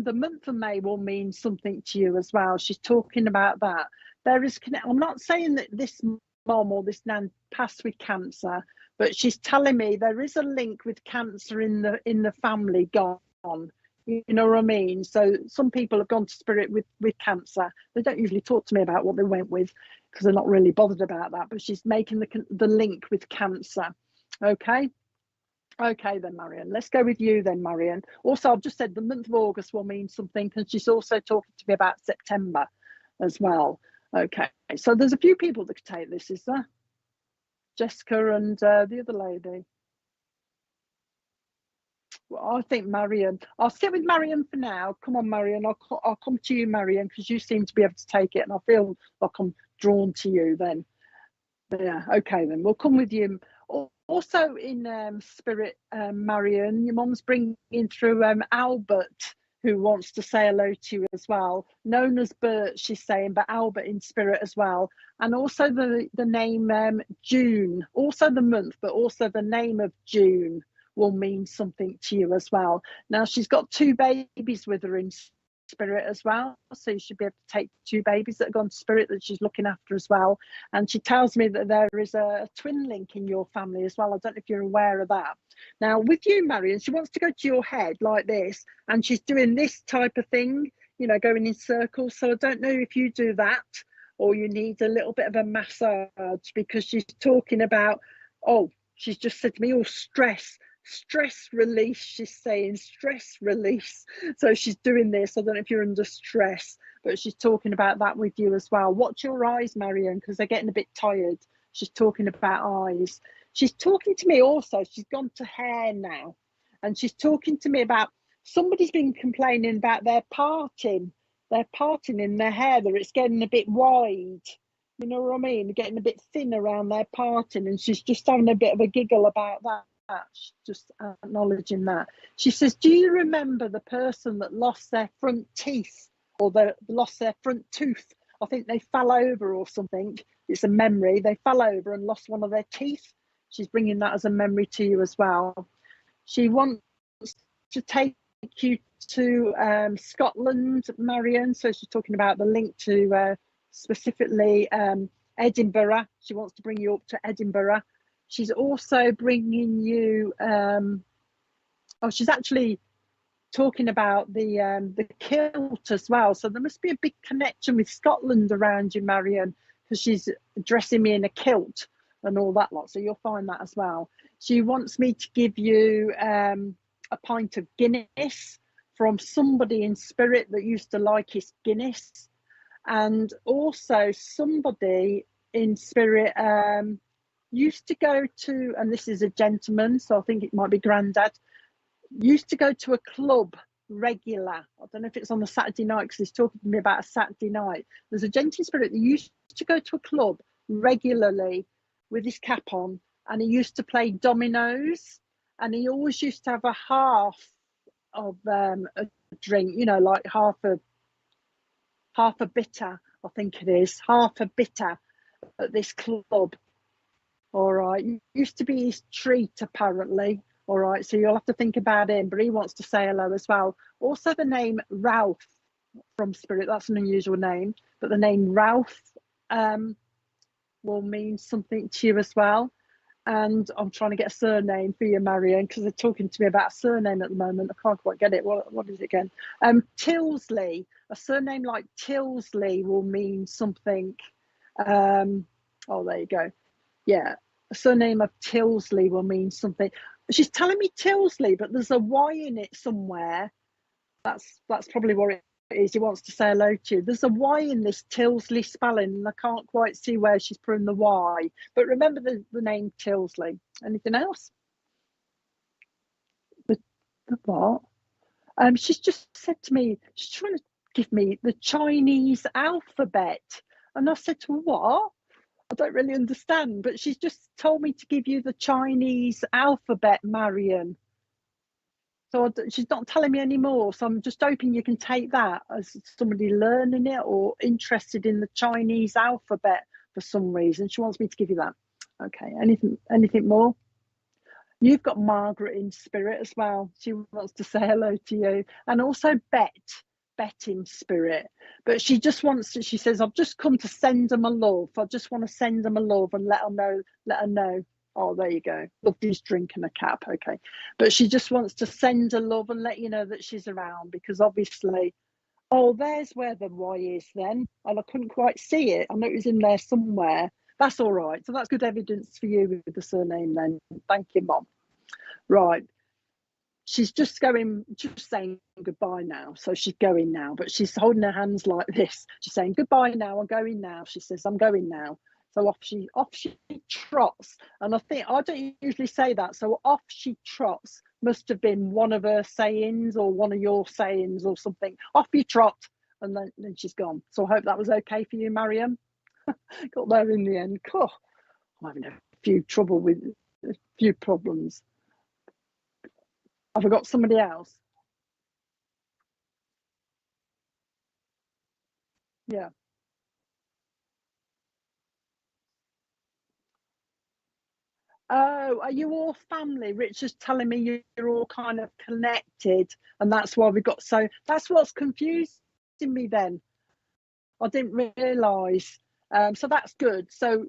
the month of May will mean something to you as well. She's talking about that. There is, I'm not saying that this mom or this nan passed with cancer, but she's telling me there is a link with cancer in the family gone. You know what I mean? So some people have gone to spirit with cancer. They don't usually talk to me about what they went with because they're not really bothered about that. But she's making the link with cancer. Okay. Okay then, Marion. Let's go with you then, Marion. Also, I've just said the month of August will mean something, and she's also talking to me about September as well. Okay, so there's a few people that could take this, is there? Jessica and the other lady. Well, I think Marion. I'll sit with Marion for now. Come on, Marion. I'll come to you, Marion, because you seem to be able to take it, and I feel like I'm drawn to you then. Yeah, okay then. We'll come with you. Also in spirit, Marion, your mum's bringing through Albert, who wants to say hello to you as well. Known as Bert, she's saying, but Albert in spirit as well. And also the name June, also the month, but also the name of June will mean something to you as well. Now, she's got two babies with her in spirit as well, so you should be able to take 2 babies that have gone to spirit that she's looking after as well. And she tells me that there is a twin link in your family as well. I don't know if you're aware of that. Now with you, Marion, she wants to go to your head like this, and she's doing this type of thing, you know, going in circles. So I don't know if you do that or you need a little bit of a massage, because she's talking about, oh, she's just said to me, oh, stress release. She's saying stress release. So she's doing this. I don't know if you're under stress, but she's talking about that with you as well. Watch your eyes, Marion, because they're getting a bit tired. She's talking about eyes. She's talking to me also. She's gone to hair now, and she's talking to me about somebody's been complaining about their parting in their hair, that it's getting a bit wide. You know what I mean? They're getting a bit thin around their parting, and she's just having a bit of a giggle about that. She's just acknowledging that. She says, do you remember the person that lost their front teeth, or lost their front tooth? I think they fell over or something. It's a memory. They fell over and lost one of their teeth. She's bringing that as a memory to you as well. She wants to take you to Scotland, Marion. So she's talking about the link to specifically Edinburgh. She wants to bring you up to Edinburgh. She's also bringing you, she's actually talking about the kilt as well. So there must be a big connection with Scotland around you, Marion, because she's dressing me in a kilt and all that lot. So you'll find that as well. She wants me to give you a pint of Guinness from somebody in spirit that used to like his Guinness. And also somebody in spirit used to go to, and this is a gentleman, so I think it might be Grandad, used to go to a club regular. I don't know if it's on a Saturday night, because he's talking to me about a Saturday night. There's a gentle spirit that used to go to a club regularly with his cap on, and he used to play dominoes, and he always used to have a half of a drink, you know, like half a bitter, I think it is, half a bitter at this club. All right, used to be his treat apparently. All right, so you'll have to think about him, but he wants to say hello as well. Also the name Ralph from spirit, that's an unusual name, but the name Ralph will mean something to you as well. And I'm trying to get a surname for you, Marion, because they're talking to me about a surname at the moment. I can't quite get it. What is it again? Tilsley. A surname like Tilsley will mean something. Oh, there you go. Yeah, a surname of Tilsley will mean something. She's telling me Tilsley, but there's a Y in it somewhere. That's probably what it is. He wants to say hello to you. There's a Y in this Tilsley spelling, and I can't quite see where she's putting the Y. But remember the name Tilsley. Anything else? The what? She's just said to me, she's trying to give me the Chinese alphabet. And I said to her, what? I don't really understand, but she's just told me to give you the Chinese alphabet, Marion. So she's not telling me anymore. So I'm just hoping you can take that as somebody learning it or interested in the Chinese alphabet for some reason. She wants me to give you that. Okay, anything more? You've got Margaret in spirit as well. She wants to say hello to you. And also Bet in spirit, but she just wants to, she says, I've just come to send them a love. I just want to send them a love and let her know. Oh, there you go. Loved his drink and a cap. Okay, but she just wants to send a love and let you know that she's around, because obviously, oh, there's where the Y is then, and I couldn't quite see it. I know it was in there somewhere. That's all right. So that's good evidence for you with the surname then. Thank you, Mom. Right. She's just saying goodbye now. So she's going now, but she's holding her hands like this. She's saying goodbye now. I'm going now. She says, I'm going now. So off she trots. And I think, I don't usually say that. So off she trots must have been one of her sayings or one of your sayings or something. Off you trot. And then she's gone. So I hope that was okay for you, Mariam. Got there in the end. Oh, I'm having a few problems. Have I got somebody else? Yeah. Oh, are you all family? Richard's telling me you're all kind of connected, and that's why we got so. That's what's confusing me. Then I didn't realise. So that's good. So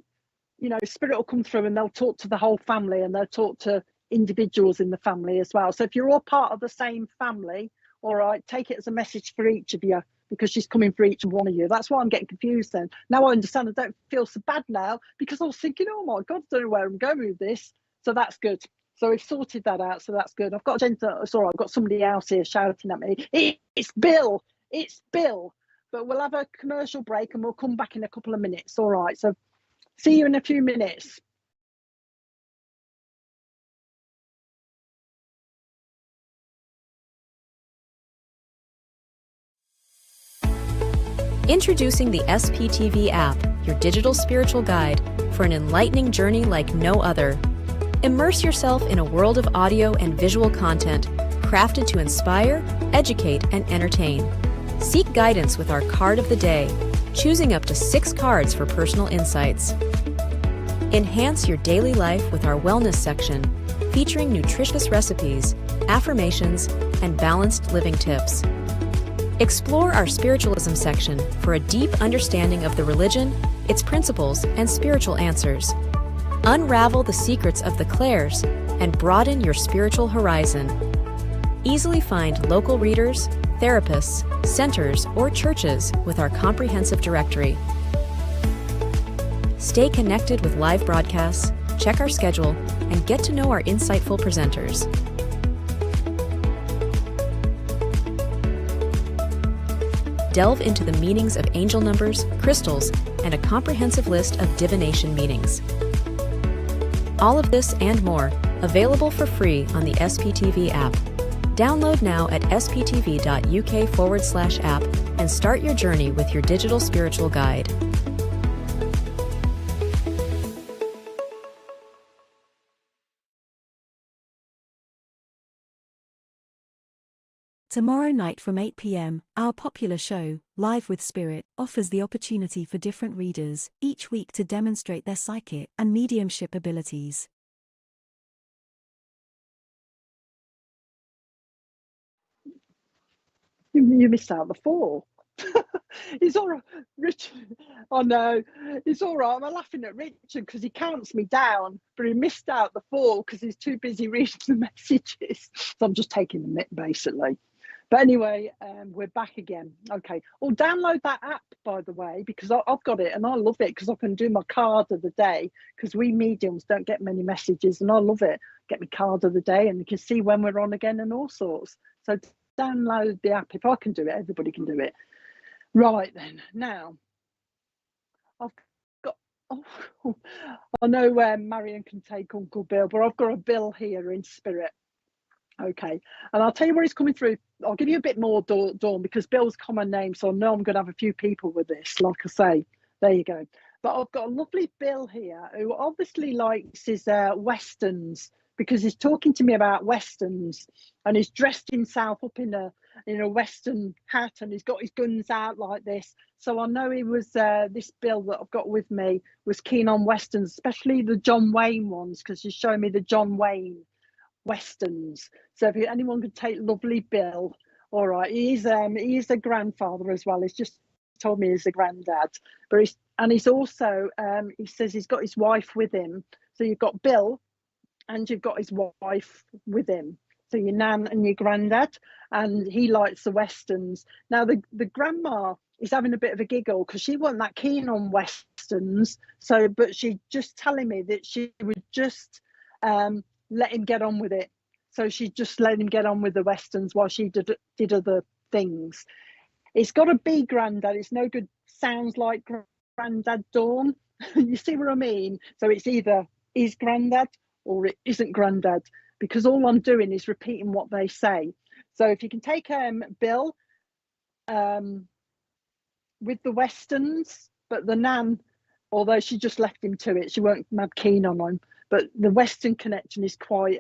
spirit will come through and they'll talk to the whole family and they'll talk to individuals in the family as well. So if you're all part of the same family, all right, take it as a message for each of you, because she's coming for each one of you. That's why I'm getting confused then. Now I understand. I don't feel so bad now, because I was thinking, oh my God, I don't know where I'm going with this. So that's good. So we've sorted that out. So that's good. I've got I've got somebody else here shouting at me. It's Bill. It's Bill. But we'll have a commercial break and we'll come back in a couple of minutes. All right. So see you in a few minutes. Introducing the SPTV app, your digital spiritual guide for an enlightening journey like no other. Immerse yourself in a world of audio and visual content crafted to inspire, educate, and entertain. Seek guidance with our card of the day, choosing up to 6 cards for personal insights. Enhance your daily life with our wellness section, featuring nutritious recipes, affirmations, and balanced living tips. Explore our spiritualism section for a deep understanding of the religion, its principles, and spiritual answers. Unravel the secrets of the clairs and broaden your spiritual horizon. Easily find local readers, therapists, centers, or churches with our comprehensive directory. Stay connected with live broadcasts, check our schedule, and get to know our insightful presenters. Delve into the meanings of angel numbers, crystals, and a comprehensive list of divination meanings. All of this and more, available for free on the SPTV app. Download now at sptv.uk/app and start your journey with your digital spiritual guide. Tomorrow night from 8 p.m, our popular show, Live with Spirit, offers the opportunity for different readers, each week to demonstrate their psychic and mediumship abilities. You missed out the fall. It's all right, Richard. I know. It's all right. I'm laughing at Richard because he counts me down, but he missed out the fall because he's too busy reading the messages. So I'm just taking the mick, basically. But anyway, we're back again. Okay. Well, download that app, by the way, because I've got it and I love it, because I can do my card of the day, because we mediums don't get many messages and I love it. Get me card of the day and you can see when we're on again and all sorts. So download the app. If I can do it, everybody can do it. Right then. Now, I've got, I know Marion can take Uncle Bill, but I've got a Bill here in spirit. Okay, and I'll tell you where he's coming through. I'll give you a bit more, Dawn, because Bill's common name, so I know I'm going to have a few people with this, like I say. There you go. But I've got a lovely Bill here who obviously likes his westerns, because he's talking to me about westerns, and he's dressed himself up in a western hat, and he's got his guns out like this. So I know he was this Bill that I've got with me was keen on westerns, especially the John Wayne ones, because he's showing me the John Wayne westerns. So if anyone could take lovely Bill, all right. He is a grandfather as well. He's just told me he's a granddad, but he's also he says he's got his wife with him. So you've got Bill and you've got his wife with him, so your nan and your granddad, and he likes the westerns. Now the grandma is having a bit of a giggle because she wasn't that keen on westerns, but she just telling me that she would just let him get on with it. So she just let him get on with the westerns while she did other things. It's got to be granddad. It's no good sounds like granddad, Dawn. You see what I mean? So it's either is granddad or it isn't granddad, because all I'm doing is repeating what they say. So if you can take Bill with the westerns, but the nan, although she just left him to it, she weren't mad keen on him. But the Western connection is quite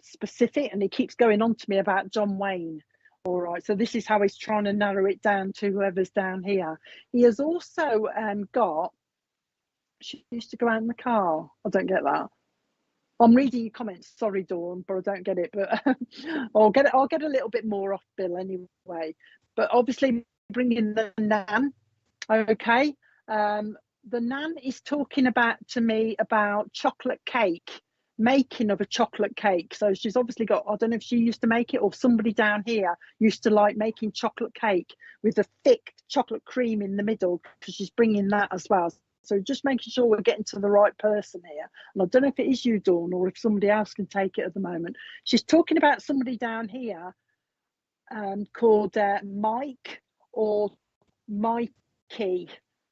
specific, and he keeps going on to me about John Wayne. All right, so this is how he's trying to narrow it down to whoever's down here. He has also got, she used to go out in the car. I don't get that. I'm reading your comments. Sorry, Dawn, but I don't get it. But I'll get it. I'll get a little bit more off Bill anyway. But obviously, bringing the nan. Okay. The nan is talking to me about chocolate cake, making of a chocolate cake. So she's obviously got, I don't know if she used to make it or somebody down here used to like making chocolate cake with a thick chocolate cream in the middle, because she's bringing that as well. So just making sure we're getting to the right person here. And I don't know if it is you, Dawn, or if somebody else can take it at the moment. She's talking about somebody down here called Mike or Mikey,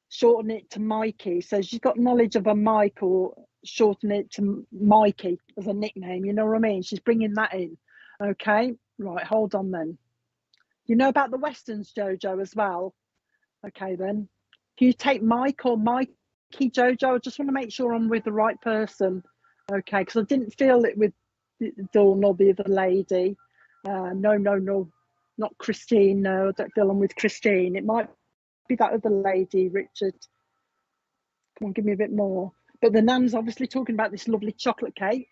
shorten it to Mikey. So she's got knowledge of a Mike, or shorten it to Mikey as a nickname. You know what I mean? She's bringing that in. Okay, right, hold on then. You know about the Westerns, Jojo, as well? Okay then. Can you take Mike or Mikey, Jojo? I just want to make sure I'm with the right person. Okay, because I didn't feel it with Dawn or the other lady. No, not Christine. No, I don't feel I'm with Christine. It might be that other lady, Richard. Come on, give me a bit more. But the nan's obviously talking about this lovely chocolate cake.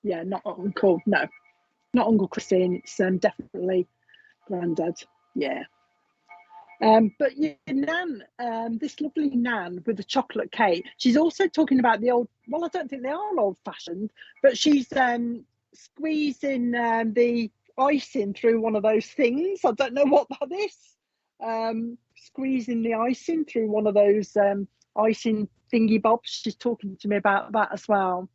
Yeah, not Uncle. No, not Uncle Christine. It's definitely Grandad. Yeah. But your nan, this lovely nan with the chocolate cake, she's also talking about the old, well, I don't think they are old-fashioned, but she's squeezing the icing through one of those things. I don't know what that is. Squeezing the icing through one of those icing thingy bobs. She's talking to me about that as well.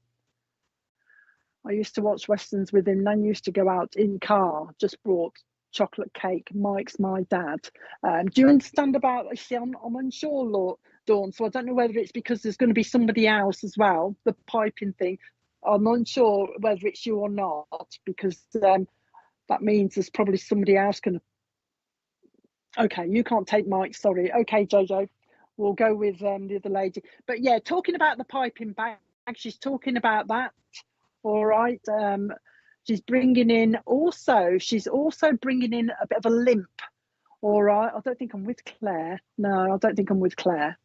I used to watch Westerns with him. Nan used to go out in car, just brought chocolate cake. Mike's my dad. Do you understand about, you see, I'm unsure, Dawn, so I don't know whether it's because there's going to be somebody else as well, the piping thing. I'm unsure whether it's you or not, because that means there's probably somebody else going to. Okay, you can't take Mike, sorry. Okay, Jojo, we'll go with the other lady. But yeah, talking about the piping bag, she's talking about that. All right. She's bringing in she's also bringing in a bit of a limp. All right. I don't think I'm with Claire. No, I don't think I'm with Claire.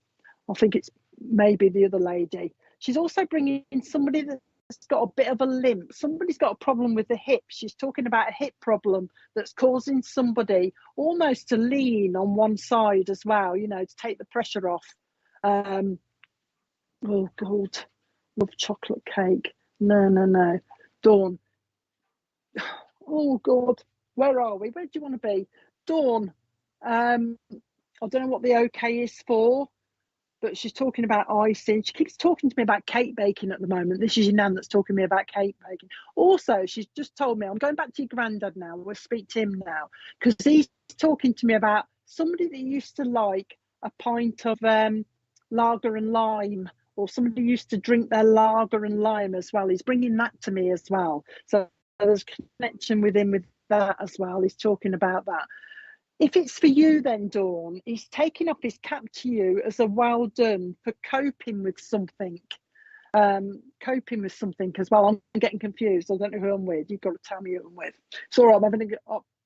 I think it's maybe the other lady. She's also bringing in somebody that's got a bit of a limp. Somebody's got a problem with the hip. She's talking about a hip problem that's causing somebody almost to lean on one side as well, you know, to take the pressure off. Oh, God. Love chocolate cake. No. Dawn. Oh, God. Where are we? Where do you want to be? Dawn. I don't know what the okay is for, but she's talking about icing. She keeps talking to me about cake baking at the moment. This is your nan that's talking to me about cake baking. Also, she's just told me, I'm going back to your granddad now. We'll speak to him now, because he's talking to me about somebody that used to like a pint of lager and lime, or somebody used to drink their lager and lime as well. He's bringing that to me as well. So there's a connection with him with that as well. He's talking about that. If it's for you then, Dawn, he's taking off his cap to you as a well done for coping with something. Coping with something as well. I'm getting confused. I don't know who I'm with. You've got to tell me who I'm with. It's all right.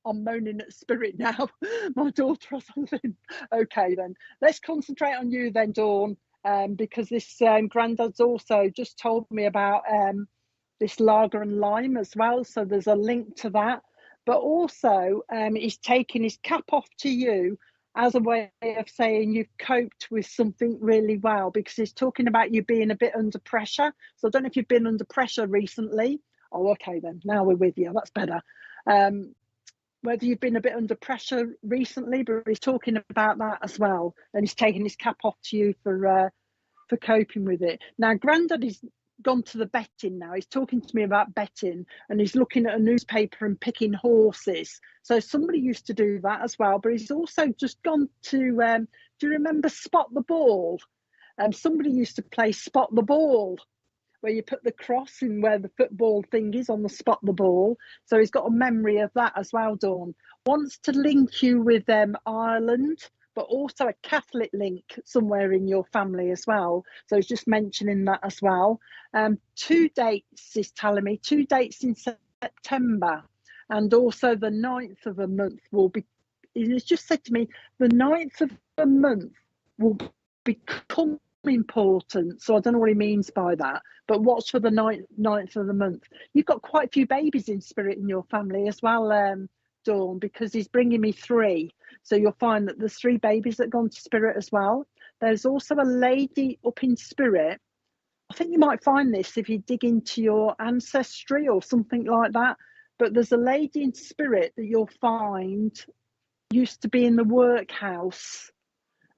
I'm moaning at spirit now. My daughter or something. Okay, then. Let's concentrate on you then, Dawn. Because this granddad's also just told me about this lager and lime as well, so there's a link to that. But also he's taking his cap off to you as a way of saying you've coped with something really well, because he's talking about you being a bit under pressure. So I don't know if you've been under pressure recently. Oh, okay then, now we're with you, that's better. Whether you've been a bit under pressure recently, but he's talking about that as well, and he's taking his cap off to you for coping with it. Now, Grandad is gone to the betting now. He's talking to me about betting, and he's looking at a newspaper and picking horses. So somebody used to do that as well, but he's also just gone to, do you remember Spot the Ball? Somebody used to play Spot the Ball, where you put the cross in where the football thing is on the Spot the Ball. So he's got a memory of that as well, Dawn. Wants to link you with Ireland, but also a Catholic link somewhere in your family as well. So he's just mentioning that as well. 2 dates, he's telling me, 2 dates in September, and also the 9th of a month will be, he's just said to me, the 9th of a month will be coming important. So I don't know what he means by that. But what's for the ninth of the month? You've got quite a few babies in spirit in your family as well, Dawn, because he's bringing me 3. So you'll find that there's 3 babies that have gone to spirit as well. There's also a lady up in spirit. I think you might find this if you dig into your ancestry or something like that. But there's a lady in spirit that you'll find used to be in the workhouse.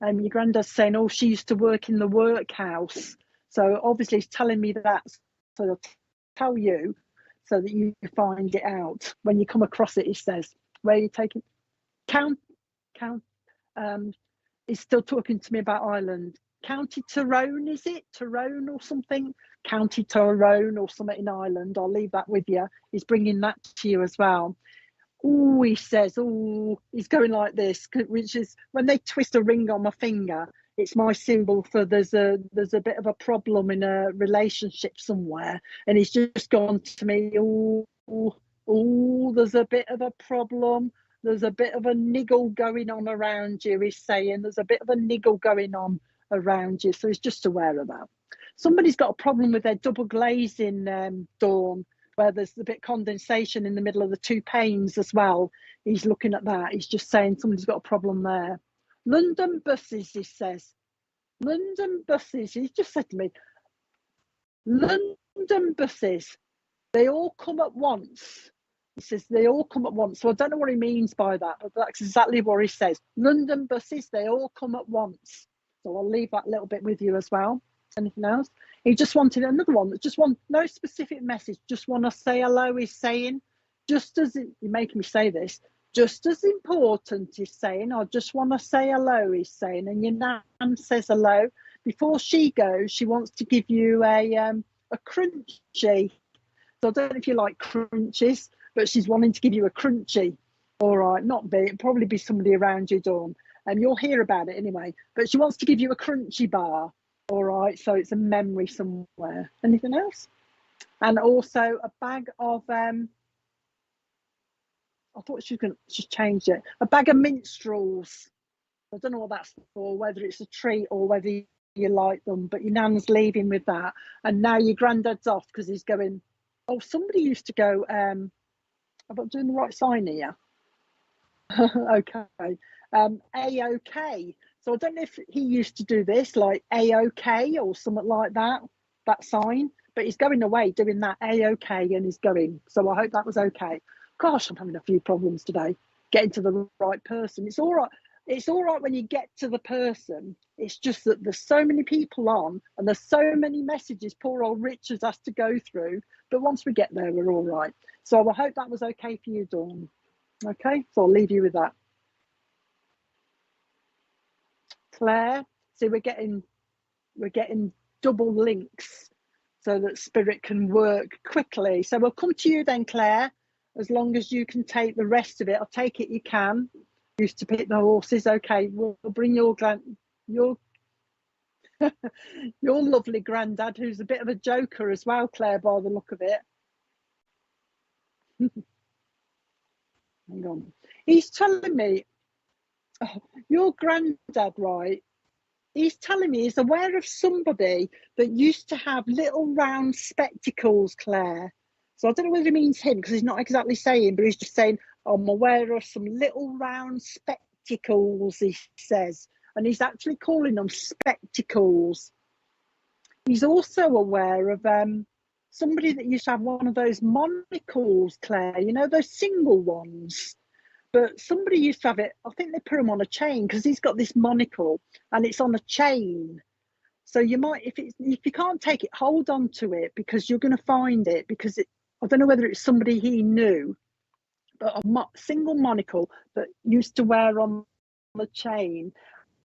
Your granddad's saying, oh, she used to work in the workhouse. So obviously he's telling me that. So I'll tell you so that you find it out. When you come across it, he says, where are you taking? Count. He's still talking to me about Ireland. County Tyrone, is it? Tyrone or something? County Tyrone or something in Ireland. I'll leave that with you. He's bringing that to you as well. Oh, he says, oh, he's going like this, which is when they twist a ring on my finger, it's my symbol for there's a bit of a problem in a relationship somewhere. And he's just gone to me, oh, there's a bit of a problem. There's a bit of a niggle going on around you, he's saying. There's a bit of a niggle going on around you. So he's just aware of that. Somebody's got a problem with their double glazing, Dawn, where there's a bit of condensation in the middle of the 2 panes as well. He's looking at that. He's just saying somebody's got a problem there. London buses, he says. London buses. He's just said to me, London buses, they all come at once. He says they all come at once. So I don't know what he means by that, but that's exactly what he says. London buses, they all come at once. So I'll leave that little bit with you as well. Anything else? He just wanted another one that just want no specific message, just want to say hello. He's saying, just as you're making me say this, just as important, he's saying, I just want to say hello, he's saying. And your nan says hello. Before she goes, she wants to give you a crunchy. So I don't know if you like crunchies, but she's wanting to give you a crunchy. All right, not be, it'll probably be somebody around you, Dawn. And you'll hear about it anyway. But she wants to give you a crunchy bar. All right, so it's a memory somewhere. Anything else? And also a bag of, I thought she was going to just change it. A bag of minstrels. I don't know what that's for, whether it's a treat or whether you like them, but your nan's leaving with that. And now your granddad's off because he's going, oh, somebody used to go, am I doing the right sign here? Okay. A-OK. So I don't know if he used to do this, like A-OK or something like that sign, but he's going away doing that A-OK and he's going. So I hope that was okay. Gosh, I'm having a few problems today getting to the right person. It's all right. It's all right when you get to the person. It's just that there's so many people on and there's so many messages poor old Richard has to go through. But once we get there, we're all right. So I hope that was okay for you, Dawn. Okay, so I'll leave you with that. Claire, see, we're getting double links so that spirit can work quickly. So we'll come to you then, Claire, as long as you can take the rest of it. I'll take it you can. Used to pick the horses. Okay, we'll bring your your lovely granddad, who's a bit of a joker as well, Claire, by the look of it. Hang on. He's telling me, oh, your granddad, right? He's telling me he's aware of somebody that used to have little round spectacles, Claire. So I don't know whether he means him, because he's not exactly saying, but he's just saying, I'm aware of some little round spectacles, he says. And he's actually calling them spectacles. He's also aware of somebody that used to have one of those monocles, Claire, you know, those single ones. But somebody used to have it, I think they put him on a chain, because he's got this monocle and it's on a chain. So you might, if you can't take it, hold on to it, because you're going to find it, because I don't know whether it's somebody he knew, but a single monocle that used to wear on the chain.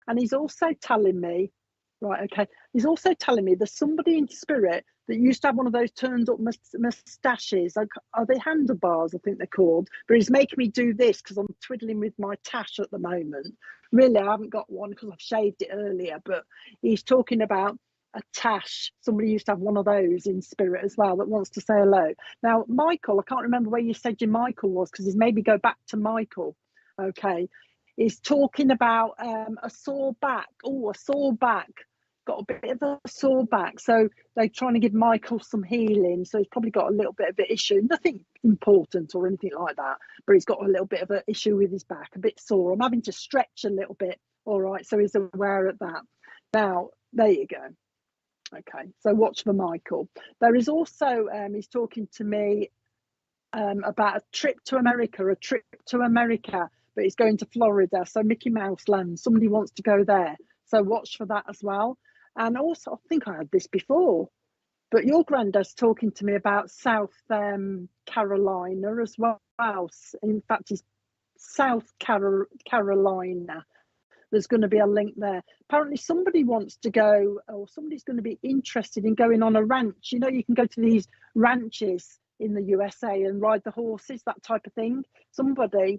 And he's also telling me, right, okay, he's also telling me there's somebody in spirit that used to have one of those turned up moustaches. Are they handlebars, I think they're called? But he's making me do this because I'm twiddling with my tash at the moment. Really, I haven't got one because I've shaved it earlier, but he's talking about a tash. Somebody used to have one of those in spirit as well that wants to say hello. Now, Michael, I can't remember where you said your Michael was, because he's maybe go back to Michael. Okay. He's talking about a sore back. Oh, a sore back. got a bit of a sore back, so they're trying to give Michael some healing. So he's probably got a little bit of an issue, nothing important or anything like that, but he's got a little bit of an issue with his back, a bit sore. I'm having to stretch a little bit. All right, so he's aware of that. Now, there you go. Okay, so watch for Michael. There is also, he's talking to me about a trip to America, but he's going to Florida, so Mickey Mouse Land. Somebody wants to go there, so watch for that as well. And also, I think I had this before, but your granddad's talking to me about South Carolina as well. In fact, he's South Carolina. There's going to be a link there. Apparently somebody wants to go, or somebody's going to be interested in going on a ranch. You know, you can go to these ranches in the USA and ride the horses, that type of thing. Somebody's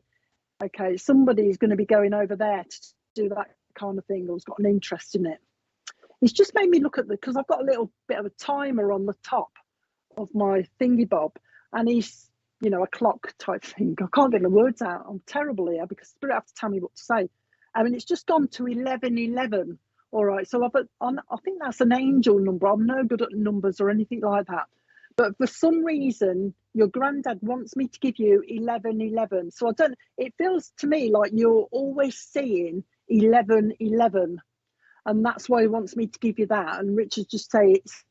going to be going over there to do that kind of thing, or has got an interest in it. It's just made me look at because I've got a little bit of a timer on the top of my thingy bob, and he's, you know, a clock type thing. I can't get the words out. I'm terrible here because Spirit have to tell me what to say. I mean, it's just gone to 11:11. All right, so I think that's an angel number. I'm no good at numbers or anything like that. But for some reason, your granddad wants me to give you 11:11. So it feels to me like you're always seeing 11:11. And that's why he wants me to give you that. And Richard just say it's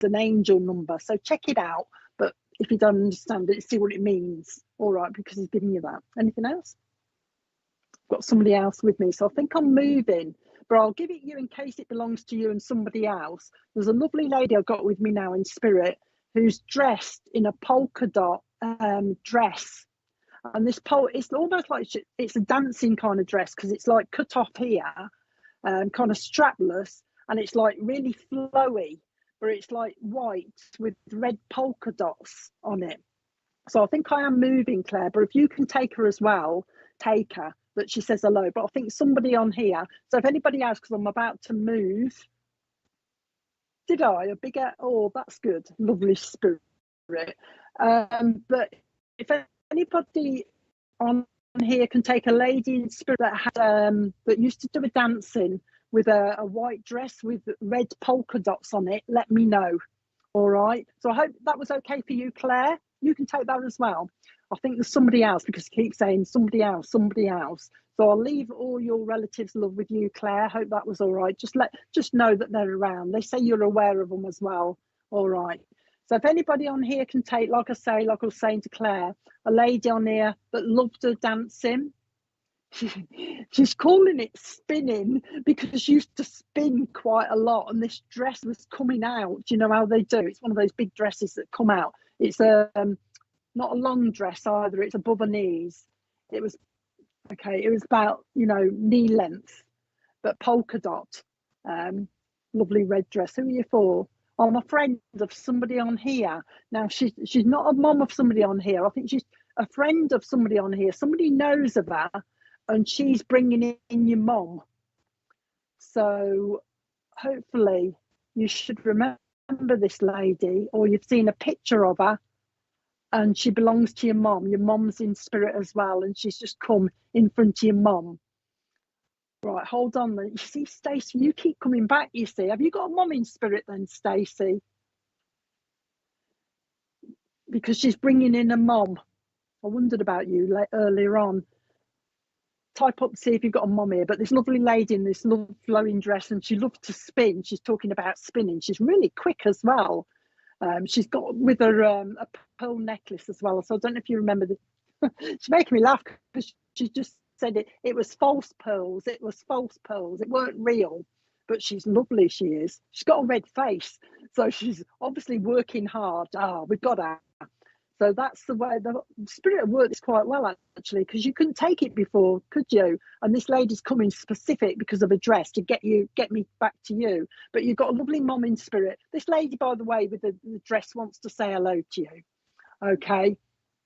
an angel number. So check it out. But if you don't understand it, see what it means. All right, because he's giving you that. Anything else? Got somebody else with me, so I think I'm moving, but I'll give it you in case it belongs to you and somebody else. There's a lovely lady I've got with me now in spirit who's dressed in a polka dot dress, and this it's almost like it's a dancing kind of dress because it's like cut off here, kind of strapless, and it's like really flowy, but it's like white with red polka dots on it. So I think I am moving, Claire, but if you can take her as well, take her, that she says hello. But I think somebody on here, so if anybody else, because I'm about to move. Did I? A bigger, oh, that's good. Lovely spirit. But if anybody on here can take a lady in spirit that had that used to do a dancing with a white dress with red polka dots on it, let me know. All right. So I hope that was okay for you, Claire. You can take that as well. I think there's somebody else because you keep saying somebody else. So I'll leave all your relatives' love with you, Claire. Hope that was all right. Just know that they're around. They say you're aware of them as well. All right. So if anybody on here can take, like I was saying to Claire, a lady on here that loved her dancing. She's calling it spinning because she used to spin quite a lot, and this dress was coming out. You know how they do? It's one of those big dresses that come out. It's not a long dress either. It's above her knees. It was about, you know, knee length, but polka dot. Lovely red dress. Who are you for? Oh, I'm a friend of somebody on here. Now she's not a mom of somebody on here. I think she's a friend of somebody on here. Somebody knows of her, and she's bringing in your mom. So hopefully you should remember this lady, or you've seen a picture of her, and she belongs to your mom. Your mom's in spirit as well, and she's just come in front of your mom. Right, hold on then. You see, Stacey, you keep coming back, you see. Have you got a mom in spirit then, Stacey? Because she's bringing in a mom. I wondered about you earlier on. Type up to see if you've got a mom here. But this lovely lady in this lovely flowing dress, and she loved to spin. She's talking about spinning. She's really quick as well. She's got with her a pearl necklace as well. So I don't know if you remember she's making me laugh because she just said it was false pearls. It was false pearls. It weren't real. But she's lovely, she is. She's got a red face. So she's obviously working hard. We've got her. So that's the way the spirit works quite well, actually, because you couldn't take it before, could you? And this lady's coming specific because of a dress to get me back to you. But you've got a lovely mom in spirit. This lady, by the way, with the dress wants to say hello to you. Okay,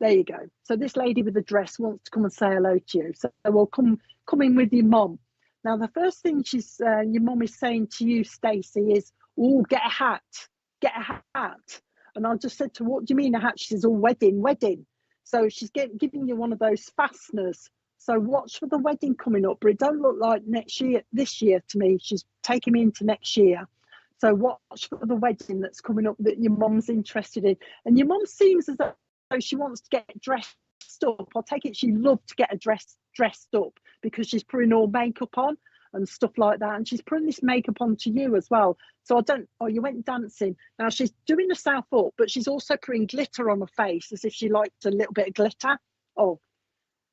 there you go. So this lady with the dress wants to come and say hello to you. So we'll come in with your mom. Now, the first thing your mom is saying to you, Stacey, is, oh, get a hat. Get a hat. And I just said to her, what do you mean a hat? She says, oh, wedding. So she's giving you one of those fasteners So watch for the wedding coming up, but it don't look like this year to me. She's taking me into next year. So watch for the wedding that's coming up that your mum's interested in. And your mum seems as though she wants to get dressed up. I take it she loved to get dressed up because she's putting all makeup on and stuff like that. And she's putting this makeup on to you as well. So you went dancing. Now she's doing herself up, but she's also putting glitter on her face as if she liked a little bit of glitter. Oh,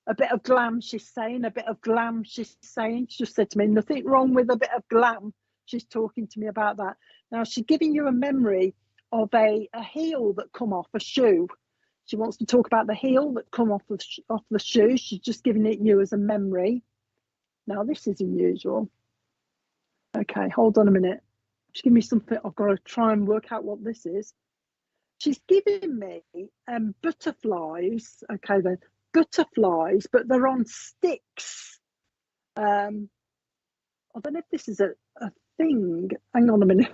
a bit of glam, she's saying, a bit of glam, she's saying. She just said to me, nothing wrong with a bit of glam. She's talking to me about that. Now she's giving you a memory of a heel that come off a shoe. She wants to talk about the heel that come off the shoe. She's just giving it you as a memory. Now this is unusual. Okay, hold on a minute. She's giving me something. I've got to try and work out what this is. She's giving me butterflies. Okay then, butterflies, but they're on sticks. I don't know if this is a thing. Hang on a minute,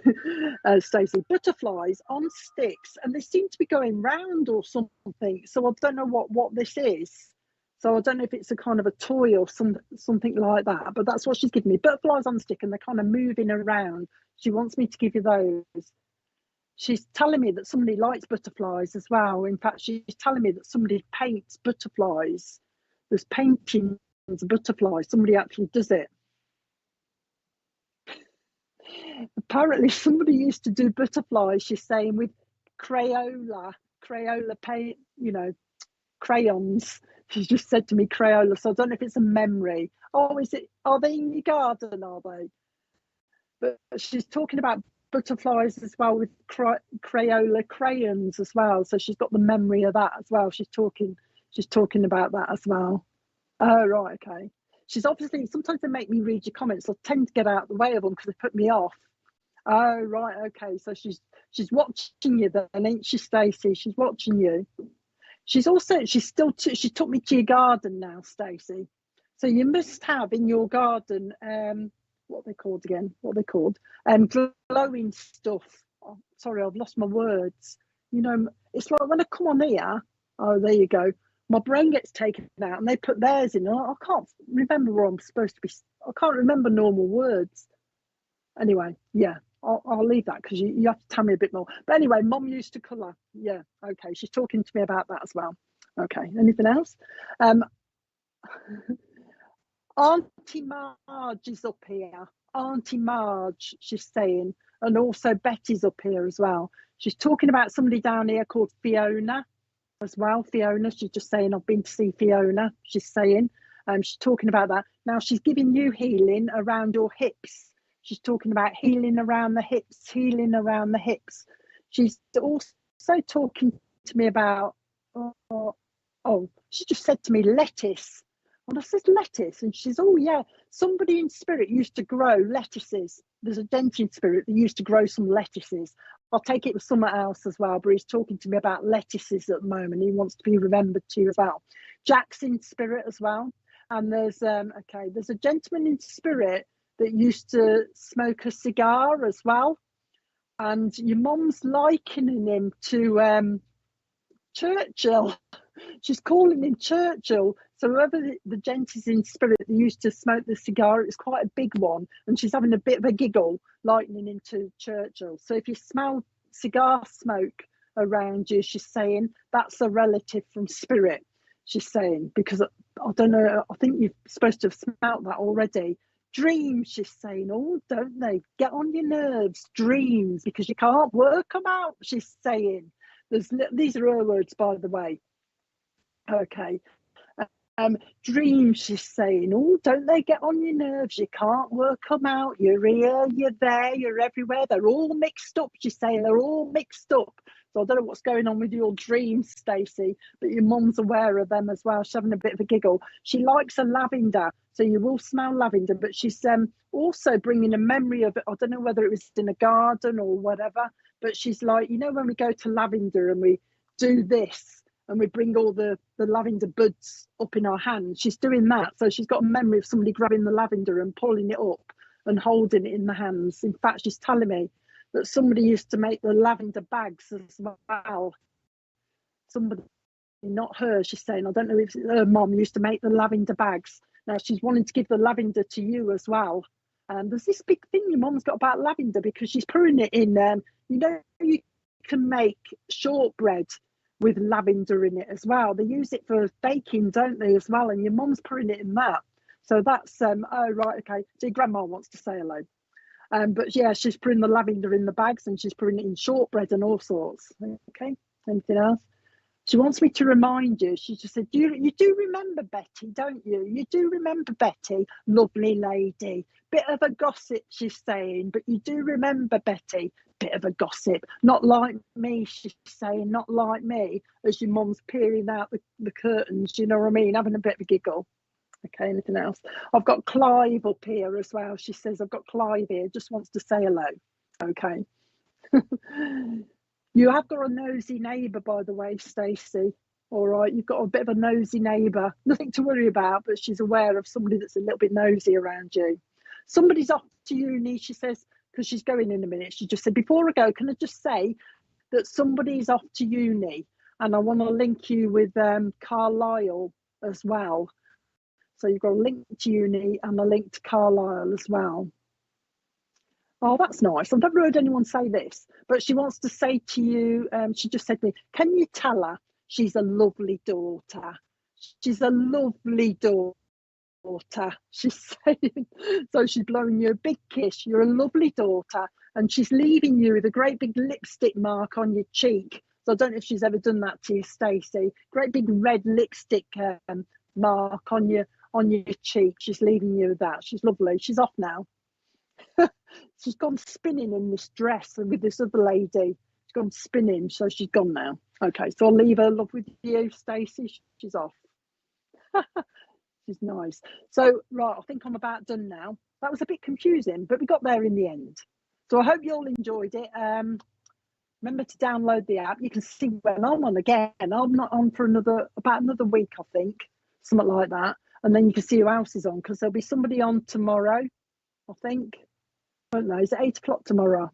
Stacey. Butterflies on sticks, and they seem to be going round or something. So I don't know what this is. So I don't know if it's a kind of a toy or something like that. But that's what she's giving me. Butterflies on stick, and they're kind of moving around. She wants me to give you those. She's telling me that somebody likes butterflies as well. In fact, she's telling me that somebody paints butterflies. There's paintings of butterflies. Somebody actually does it. Apparently somebody used to do butterflies, she's saying, with Crayola paint, crayons. She's just said to me Crayola, so I don't know if it's a memory. Oh, are they in your garden, are they? But she's talking about butterflies as well with Crayola crayons as well, so she's got the memory of that as well. She's talking about that as well. Oh, right, okay. She's obviously, sometimes they make me read your comments. I tend to get out of the way of them because they put me off. Oh, right, okay. So she's watching you then, ain't she, Stacey? She's watching you. She took me to your garden now, Stacey. So you must have in your garden, what are they called again? Glowing stuff. Oh, sorry, I've lost my words. It's like when I come on here, oh, there you go. My brain gets taken out and they put theirs in. I can't remember where I'm supposed to be. I can't remember normal words. Anyway, yeah, I'll leave that because you have to tell me a bit more. But anyway, Mum used to colour. Yeah, okay. She's talking to me about that as well. Okay, anything else? Auntie Marge is up here. Auntie Marge, she's saying. And also Betty's up here as well. She's talking about somebody down here called Fiona as well. Fiona, she's just saying, I've been to see Fiona, she's saying. She's talking about that. Now she's giving you healing around your hips. She's talking about healing around the hips. She's also talking to me about, she just said to me, lettuce. And I said, lettuce. And she's, oh yeah, somebody in spirit used to grow lettuces. There's a dent in spirit that used to grow some lettuces. I'll take it with someone else as well, but he's talking to me about lettuces at the moment. He wants to be remembered too as well. Jack's in spirit as well. And there's a gentleman in spirit that used to smoke a cigar as well. And your mum's likening him to Churchill. She's calling him Churchill. So whoever the gent is in spirit that used to smoke the cigar, it's quite a big one, and she's having a bit of a giggle, likening him to Churchill. So if you smell cigar smoke around you, she's saying that's a relative from spirit. She's saying, because I don't know, I think you're supposed to have smelt that already. Dreams, she's saying, oh, don't they get on your nerves? Dreams, because you can't work them out. She's saying, these are her words, by the way. Okay. Dreams, she's saying, oh, don't they get on your nerves? You can't work them out. You're here, you're there, you're everywhere. They're all mixed up. She's saying they're all mixed up. So I don't know what's going on with your dreams, Stacey, but your mum's aware of them as well. She's having a bit of a giggle. She likes a lavender, so you will smell lavender, but she's also bringing a memory of it. I don't know whether it was in a garden or whatever, but she's like, when we go to lavender and we do this, and we bring all the lavender buds up in our hands. She's doing that. So she's got a memory of somebody grabbing the lavender and pulling it up and holding it in the hands. In fact, she's telling me that somebody used to make the lavender bags as well. Somebody not her, she's saying, I don't know if her mum used to make the lavender bags. Now she's wanting to give the lavender to you as well. There's this big thing your mum's got about lavender, because she's putting it in, you can make shortbread with lavender in it as well. They use it for baking, don't they, as well? And your mum's putting it in that. So that's, oh, right, okay. So your grandma wants to say hello. But yeah, she's putting the lavender in the bags, and she's putting it in shortbread and all sorts. Okay, anything else? She wants me to remind you, she just said, you do remember Betty, don't you? You do remember Betty, lovely lady. Bit of a gossip, she's saying, but you do remember Betty, bit of a gossip. Not like me, she's saying, not like me, as your mum's peering out the curtains, you know what I mean, having a bit of a giggle. Okay, anything else? I've got Clive up here as well. She says, I've got Clive here, just wants to say hello. Okay. You have got a nosy neighbour, by the way, Stacey. All right, you've got a bit of a nosy neighbour. Nothing to worry about, but she's aware of somebody that's a little bit nosy around you. Somebody's off to uni, she says, because she's going in a minute. She just said, before I go, can I just say that somebody's off to uni, and I want to link you with Carlisle as well. So you've got a link to uni and a link to Carlisle as well. Oh, that's nice. I've never heard anyone say this, but she wants to say to you, she just said to me, can you tell her she's a lovely daughter? She's a lovely daughter, she's saying. So she's blowing you a big kiss. You're a lovely daughter, and she's leaving you with a great big lipstick mark on your cheek. So I don't know if she's ever done that to you, Stacey. Great big red lipstick mark on your cheek. She's leaving you with that. She's lovely. She's off now. She's gone spinning in this dress and with this other lady. She's gone spinning, so she's gone now. Okay, so I'll leave her love with you, Stacey. She's off. She's nice. So, right, I think I'm about done now. That was a bit confusing, but we got there in the end. So I hope you all enjoyed it. Remember to download the app. You can see when I'm on again. I'm not on for about another week, I think, something like that. And then you can see who else is on, because there'll be somebody on tomorrow, I think. I don't know, is it 8 o'clock tomorrow?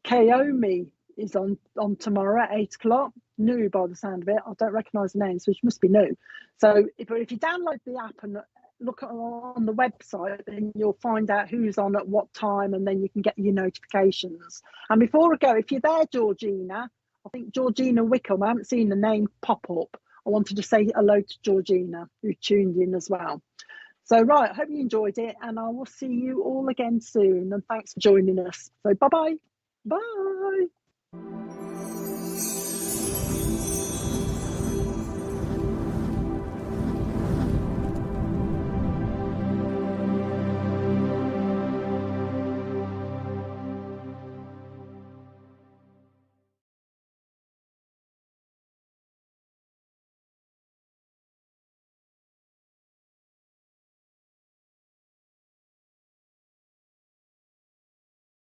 Kaomi is on tomorrow at 8 o'clock. New by the sound of it. I don't recognise the name, so she must be new. So if you download the app and look on the website, then you'll find out who's on at what time, and then you can get your notifications. And before I go, if you're there, Georgina, I think Georgina Wickham, I haven't seen the name pop up. I wanted to say hello to Georgina, who tuned in as well. So, right, I hope you enjoyed it, and I will see you all again soon. And thanks for joining us. So, bye-bye. Bye.